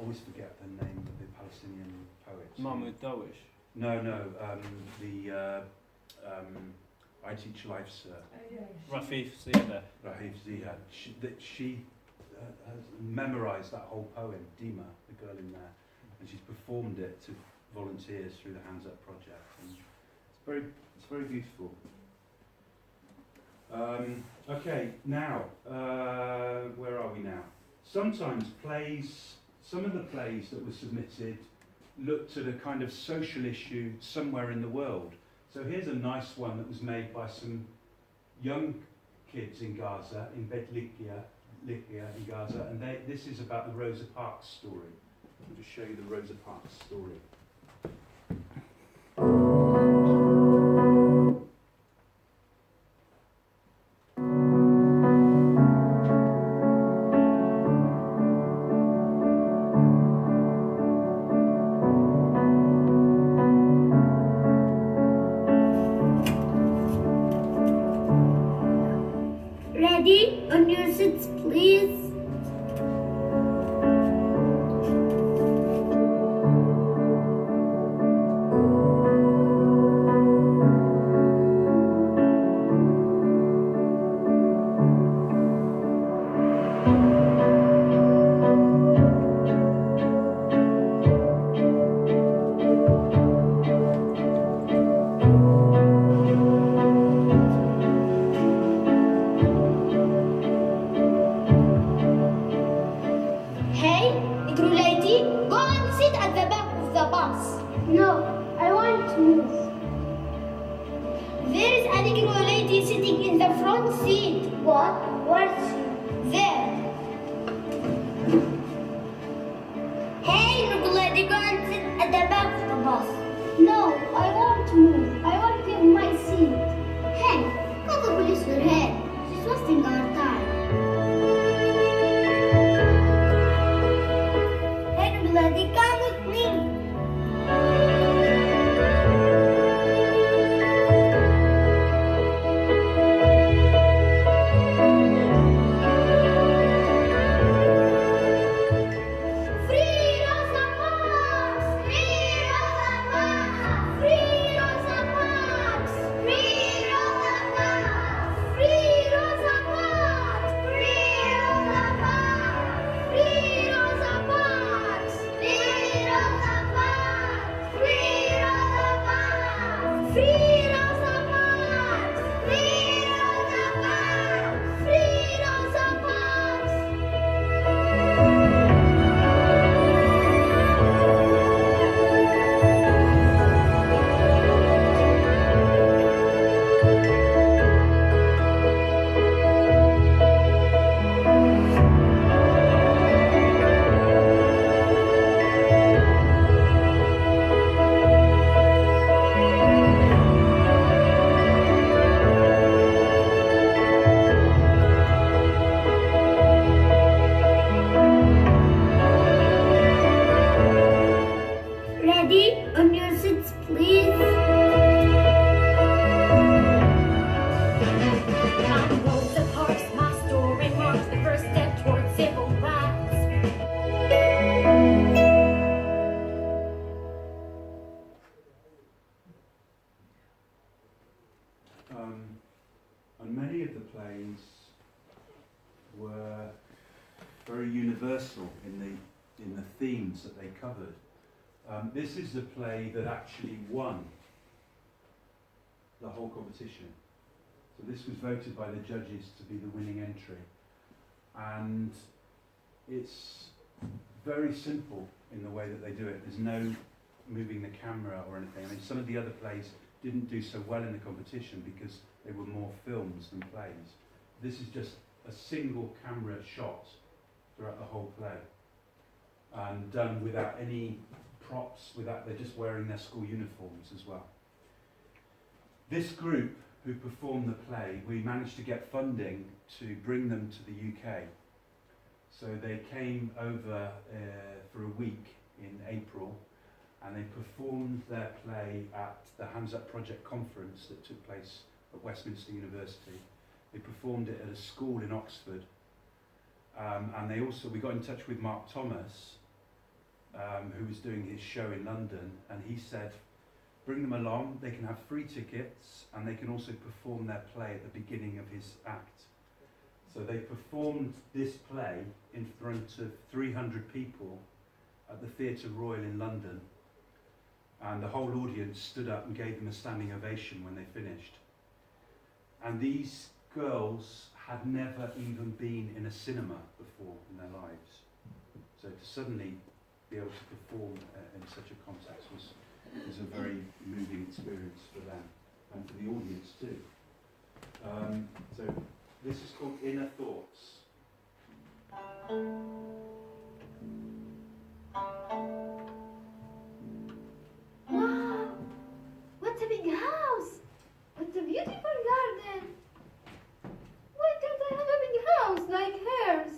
always forget the name of the Palestinian poet. Mahmoud Darwish. No, I Teach Life, Sir. Rafif Ziyadah. Rafif Ziyadah. She has memorised that whole poem, Dima, the girl in there, and she's performed it to volunteers through the Hands Up project. And it's very beautiful. Okay, now, where are we now? Sometimes some of the plays that were submitted looked at a kind of social issue somewhere in the world. So here's a nice one that was made by some young kids in Gaza, in Bet Likia in Gaza, and this is about the Rosa Parks story. I'll just show you the Rosa Parks story. Ready? On your seats, please. No, I want to move. There is a Negro lady sitting in the front seat. What? Where is she? There. Hey, Negro lady, go and sit at the back of the bus. No, I want to move. I want to in my seat. Hey, call the police for her. She's wasting our time. Hey, Negro lady, come with me. On your seats, please. On Rosa Parks, my story marks the first step towards civil rights. And many of the plays were very universal in the themes that they covered. This is the play that actually won the whole competition. So this was voted by the judges to be the winning entry. And it's very simple in the way that they do it. There's no moving the camera or anything. I mean, some of the other plays didn't do so well in the competition because they were more films than plays. This is just a single camera shot throughout the whole play. And done without any props, they're just wearing their school uniforms as well. This group who performed the play, we managed to get funding to bring them to the UK. So they came over for a week in April and they performed their play at the Hands Up Project conference that took place at Westminster University. They performed it at a school in Oxford And we got in touch with Mark Thomas, who was doing his show in London, and he said, bring them along, they can have free tickets, and they can also perform their play at the beginning of his act. So they performed this play in front of 300 people at the Theatre Royal in London, and the whole audience stood up and gave them a standing ovation when they finished. And these girls had never even been in a cinema before in their lives. So to suddenly be able to perform in such a context was a very moving experience for them and for the audience too. So this is called Inner Thoughts. Wow! What a big house! What a beautiful garden! Why can't I have a big house like hers?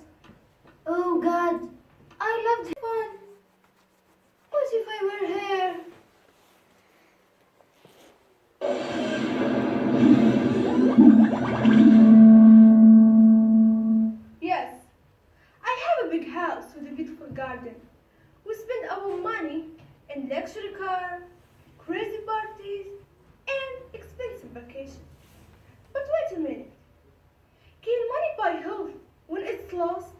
Oh God, I loved fun. What if I were here? Yes, I have a big house with a beautiful garden. We spend our money in luxury car, crazy parties, and expensive vacations. But wait a minute. Can money buy health when it's lost?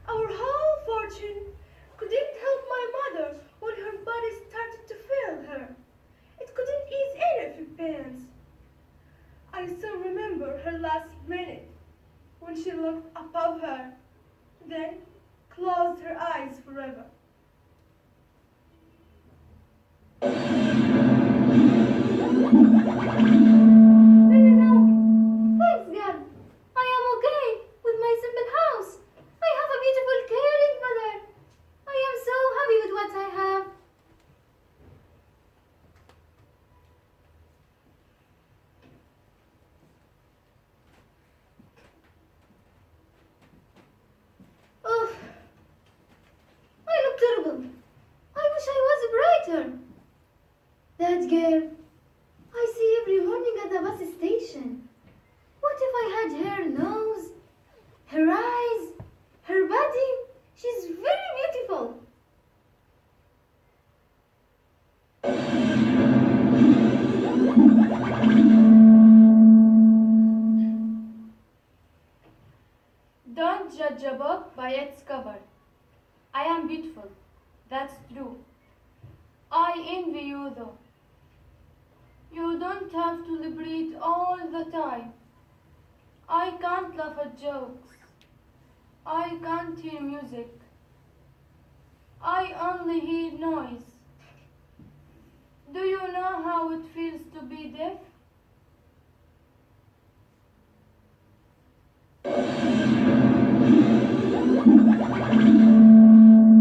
Our whole fortune couldn't help my mother when her body started to fail her. It couldn't ease any of her pains. I still remember her last minute when she looked above her, then closed her eyes forever. No. Thanks God. I am okay with my simple house. I have a beautiful caring mother. I am so happy with what I have. Oof. I look terrible. I wish I was brighter. That girl I see every morning at the bus station. What if I had her nose, her eyes, her body? She's very beautiful. Don't judge a book by its cover. I am beautiful. That's true. I envy you though. You don't have to liberate all the time. I can't laugh at jokes. I can't hear music. I only hear noise. Do you know how it feels to be deaf?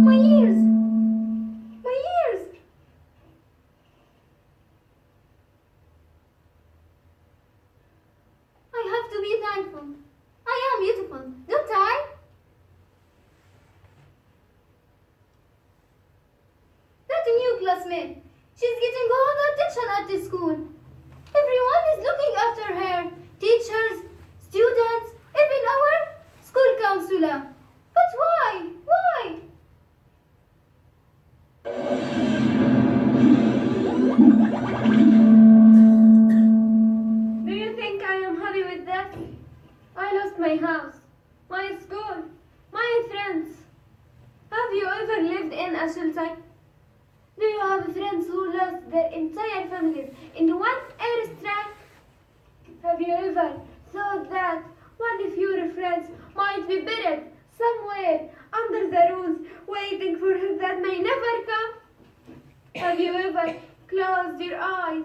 My ears! My ears! I have to be thankful. I am beautiful, don't I? That new classmate. She's getting all the attention at the school. Everyone is looking after her. Teachers, students, even our school counselor. But why? Why? Do you think I am happy with that? I lost my house, my school, my friends. Have you ever lived in a shelter? Do you have friends who lost their entire families in one airstrike? Have you ever thought that one of your friends might be buried somewhere under the ruins waiting for her that may never come? Have you ever closed your eyes,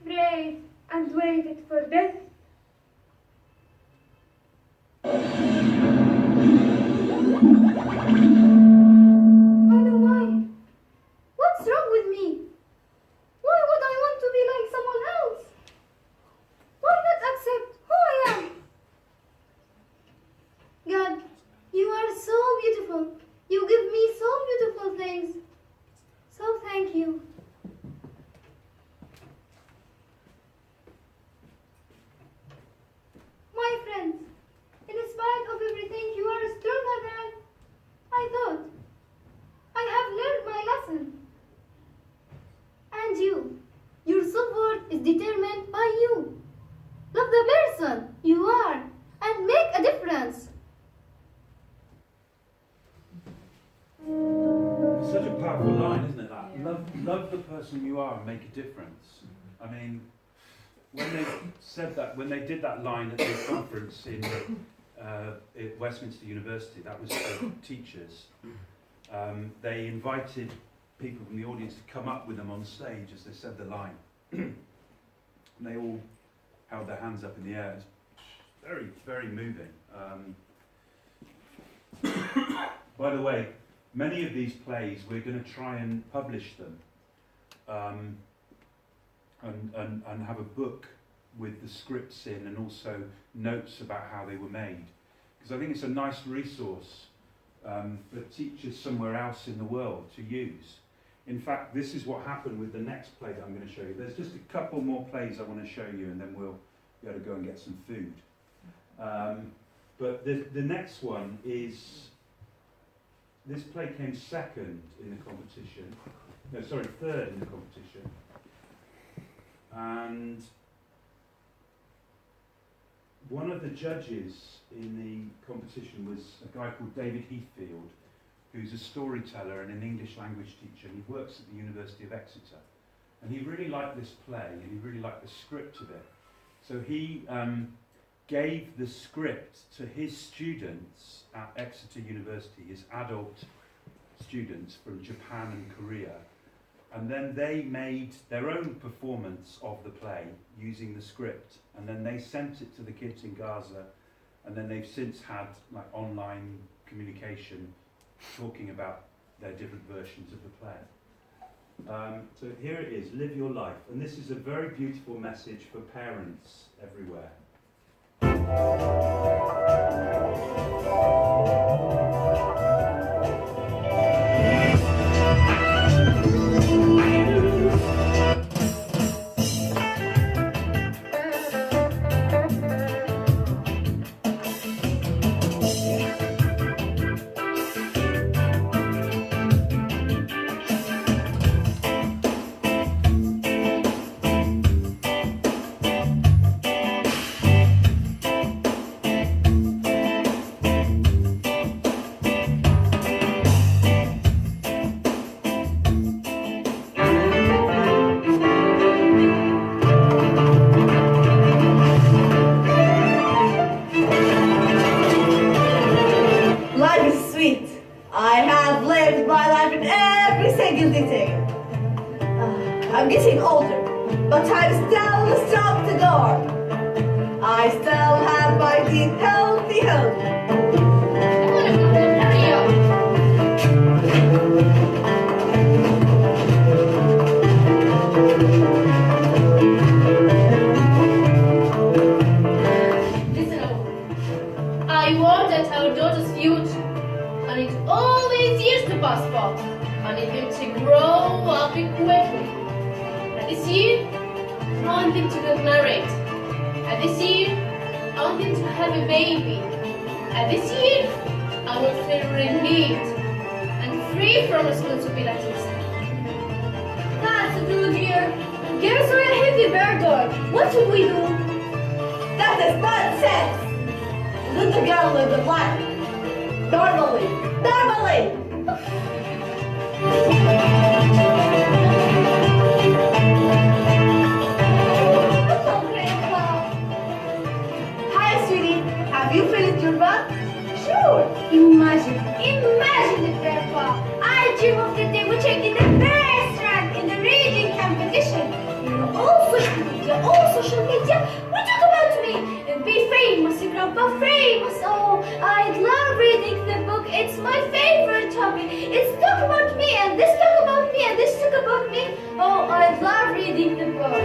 prayed, and waited for death? Oh no, why? What's wrong with me? Why would I want to be like someone else? Why not accept who I am? God, you are so beautiful. You give me so beautiful things. So thank you. love the person you are and make a difference. I mean, when they said that, when they did that line at the conference in at Westminster University, that was for teachers. They invited people from the audience to come up with them on stage as they said the line. And they all held their hands up in the air. It's very, very moving. By the way, many of these plays, we're going to try and publish them and have a book with the scripts in and also notes about how they were made. Because I think it's a nice resource for teachers somewhere else in the world to use. In fact, this is what happened with the next play that I'm going to show you. There's just a couple more plays I want to show you and then we'll be able to go and get some food. But the next one is, this play came second in the competition. No, sorry, third in the competition. And one of the judges in the competition was a guy called David Heathfield, who's a storyteller and an English language teacher, and he works at the University of Exeter. And he really liked this play, and he really liked the script of it. So he gave the script to his students at Exeter University, his adult students from Japan and Korea. And then they made their own performance of the play using the script. And then they sent it to the kids in Gaza. And then they've since had like online communication talking about their different versions of the play. So here it is, Live Your Life. And this is a very beautiful message for parents everywhere. I'm getting older, but I'm still a strong to go. I still have my deep, healthy home. Listen up. I want that our daughter's future. I need all these years to pass by. I need them to grow up quickly. And this year, I want them to get married. And this year, I want them to have a baby. And this year, I will feel relieved and free from responsibilities. That's a good year. Girls are a heavy burden. What should we do? That is nonsense. Let the girl live the life. Normally. Hello, Grandpa. Hi, sweetie. Have you finished your book? Sure. Imagine it, Grandpa. I dream of the day we take in the first rank in the reading competition. All social media will talk about me and be famous, Grandpa, famous. Oh, I love reading the book. It's my favorite topic. It's talk about me and this talk about me and this talk about me. Oh, I love reading the book.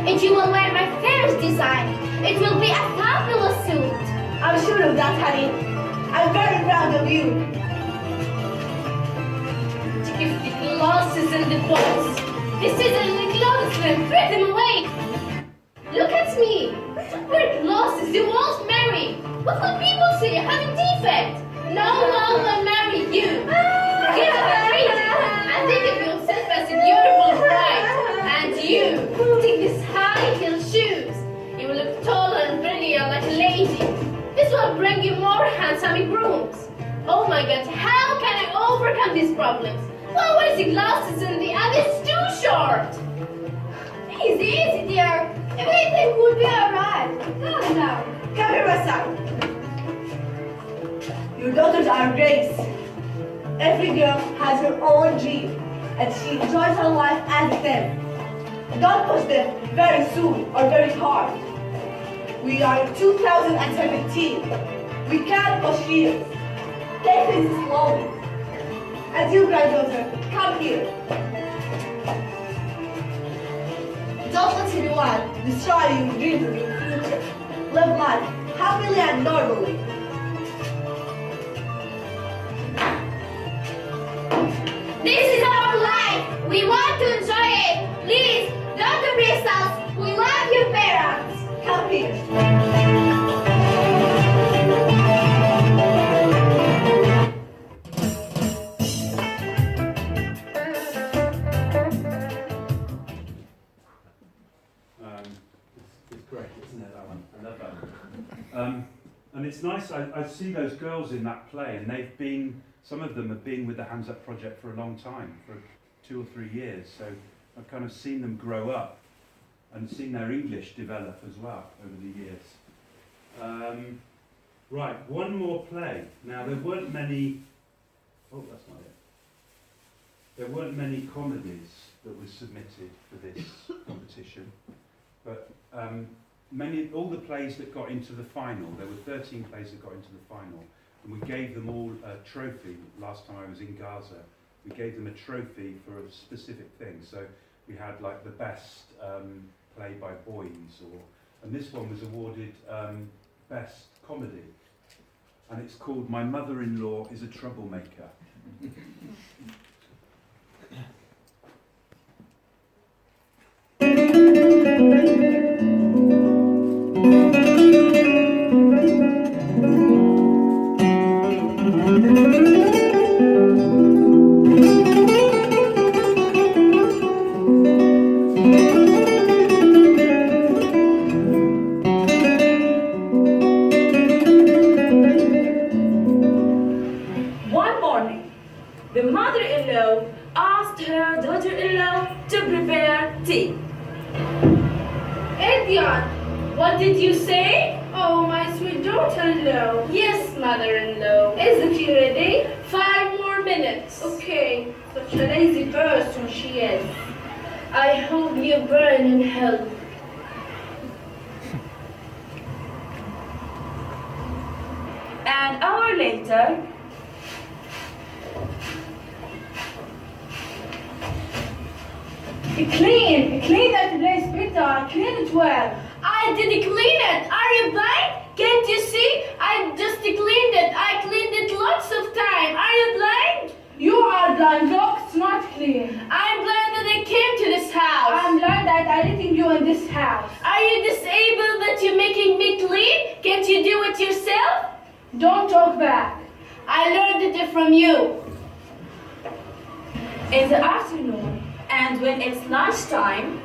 And you will wear my fairest design. It will be a fabulous suit. I'm sure of that, honey. I'm very proud of you. To give the boss. This isn't the clothes then. Throw them away. Look at me. We're glasses. You won't marry. What will people say? I have a defect. No one will marry you. Get up and read it. And think of yourself as a beautiful bride. And you, take these high-heel shoes. You will look taller and prettier like a lady. This will bring you more handsome grooms. Oh my God, how can I overcome these problems? One wears the glasses and the other is too short. Easy, easy, dear. Everything will be alright. Calm down. Come here, my son. Your daughters are great. Every girl has her own dream, and she enjoys her life as it is. Don't push them very soon or very hard. We are in 2017. We can't push here. Take things slowly. And you, granddaughter, come here. Don't let anyone destroy your dreams of your future. Live life happily and normally. This is our life. We want to enjoy it. Please, don't embrace us. We love you, parents. Come here. It's great, isn't it, that one? I love that. And it's nice, I see those girls in that play, and they've been, some of them have been with the Hands Up Project for a long time, for 2 or 3 years, so I've kind of seen them grow up and seen their English develop as well over the years. Right, one more play. Now, there weren't many, oh, that's not it. There weren't many comedies that were submitted for this competition, but all the plays that got into the final, there were 13 plays that got into the final, and we gave them all a trophy. Last time I was in Gaza, we gave them a trophy for a specific thing. So we had like the best play by boys, and this one was awarded best comedy, and it's called My Mother-in-Law is a Troublemaker. One morning, the mother-in-law asked her daughter-in-law to prepare tea. Idiot! What did you say? Oh, my sweet daughter-in-law. Yes, mother-in-law. Is the tea ready? 5 more minutes. Okay. Such a lazy person she is. I hope you burn in hell. An hour later, Clean that place, Peter. Clean it well. I didn't clean it. Are you blind? Can't you see? I just cleaned it. I cleaned it lots of time. Are you blind? You are blind. Look, it's not clean. I'm blind that I came to this house. I'm blind that I'm letting you in this house. Are you disabled that you're making me clean? Can't you do it yourself? Don't talk back. I learned it from you. in the afternoon, and when it's lunchtime,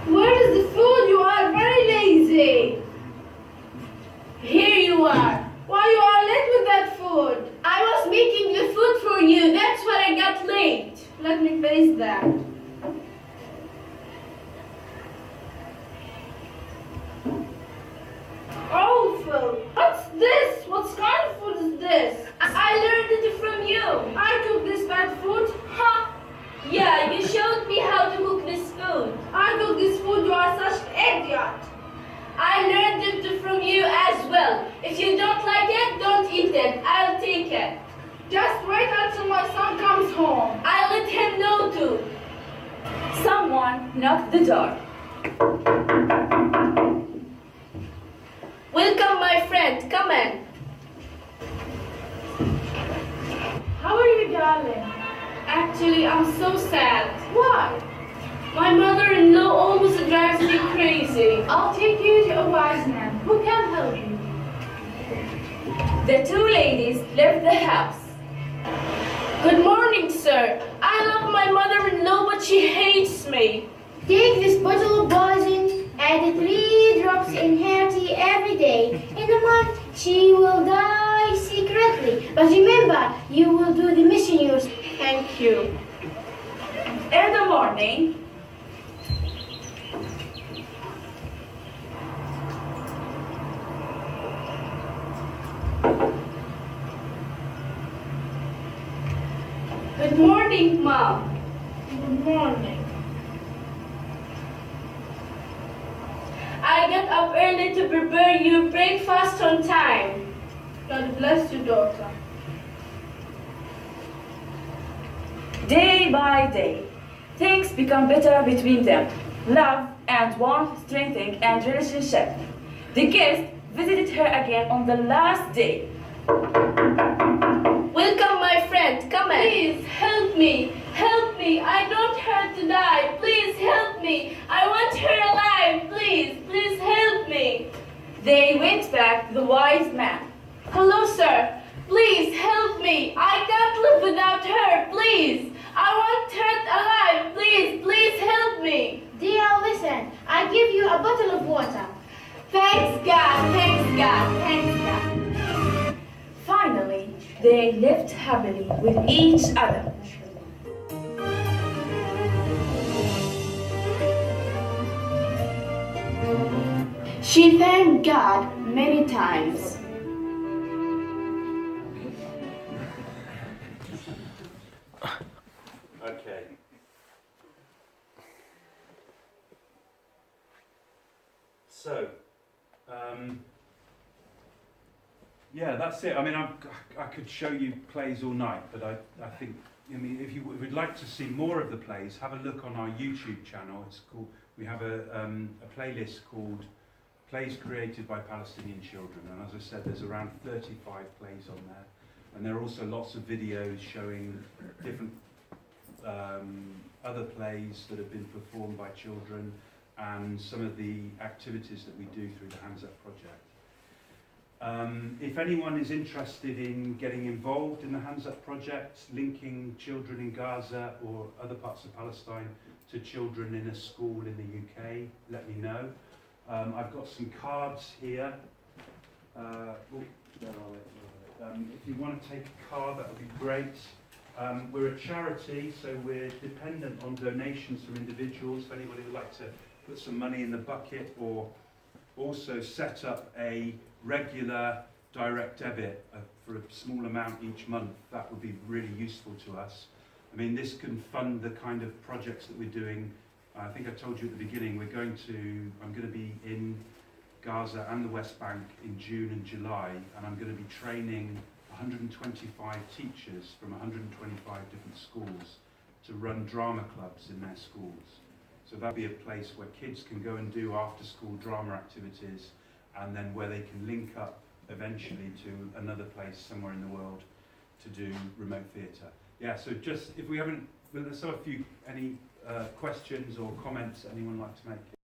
where is the food? You are very lazy. Here you are. Why you are late with that food? I was making the food for you. That's why I got late. Let me face that. Awful. What's this? What kind of food is this? I learned it from you. I cook this bad food? Ha! Yeah, you showed me how to cook this food. I cook this food. You are such an idiot. I learned it from you as well. If you don't like it, don't eat it. I'll take it. Just wait until my son comes home. I'll let him know too. Someone knocked the door. Welcome, my friend. Come in. How are you, darling? Actually, I'm so sad. Why? My mother-in-law almost drives me crazy. I'll take you to a wise man who can help you. The two ladies left the house. Good morning, sir. I love my mother-in-law, but she hates me. Take this bottle of poison, add 3 drops in her tea every day. In a month, she will die secretly. But remember, you will do the mission yourself. Thank you. In the morning, Good morning, Mom. Good morning. I got up early to prepare your breakfast on time. God bless you, daughter. Day by day, things become better between them. Love and warmth strengthening and relationship. The guest visited her again on the last day. Welcome, my friend. Come in. Please help me. Help me. I don't have to die. Please help me. I want her alive. Please. Please help me. They went back to the wise man. Hello, sir. Please help me. I can't live without her. Please. I want her alive. Please. Please help me. Dear, listen. I give you a bottle of water. Thanks, God. Thanks, God. Thanks, God. Finally, they lived happily with each other. She thanked God many times. Okay. So, yeah, that's it. I mean, I could show you plays all night, but I think, I mean, if you would like to see more of the plays, have a look on our YouTube channel. It's called, we have a playlist called Plays Created by Palestinian Children, and as I said, there's around 35 plays on there, and there are also lots of videos showing different other plays that have been performed by children and some of the activities that we do through the Hands Up project. If anyone is interested in getting involved in the Hands Up project, linking children in Gaza or other parts of Palestine to children in a school in the UK, let me know. I've got some cards here. If you want to take a card, that would be great. We're a charity, so we're dependent on donations from individuals. If anybody would like to put some money in the bucket or also set up a regular direct debit for a small amount each month, that would be really useful to us. I mean, this can fund the kind of projects that we're doing. I think I told you at the beginning, I'm going to be in Gaza and the West Bank in June and July, and I'm going to be training 125 teachers from 125 different schools to run drama clubs in their schools. So that'll be a place where kids can go and do after-school drama activities, and then where they can link up eventually to another place somewhere in the world to do remote theatre. Yeah, so just, if we haven't, well, there's a few, any questions or comments anyone like to make?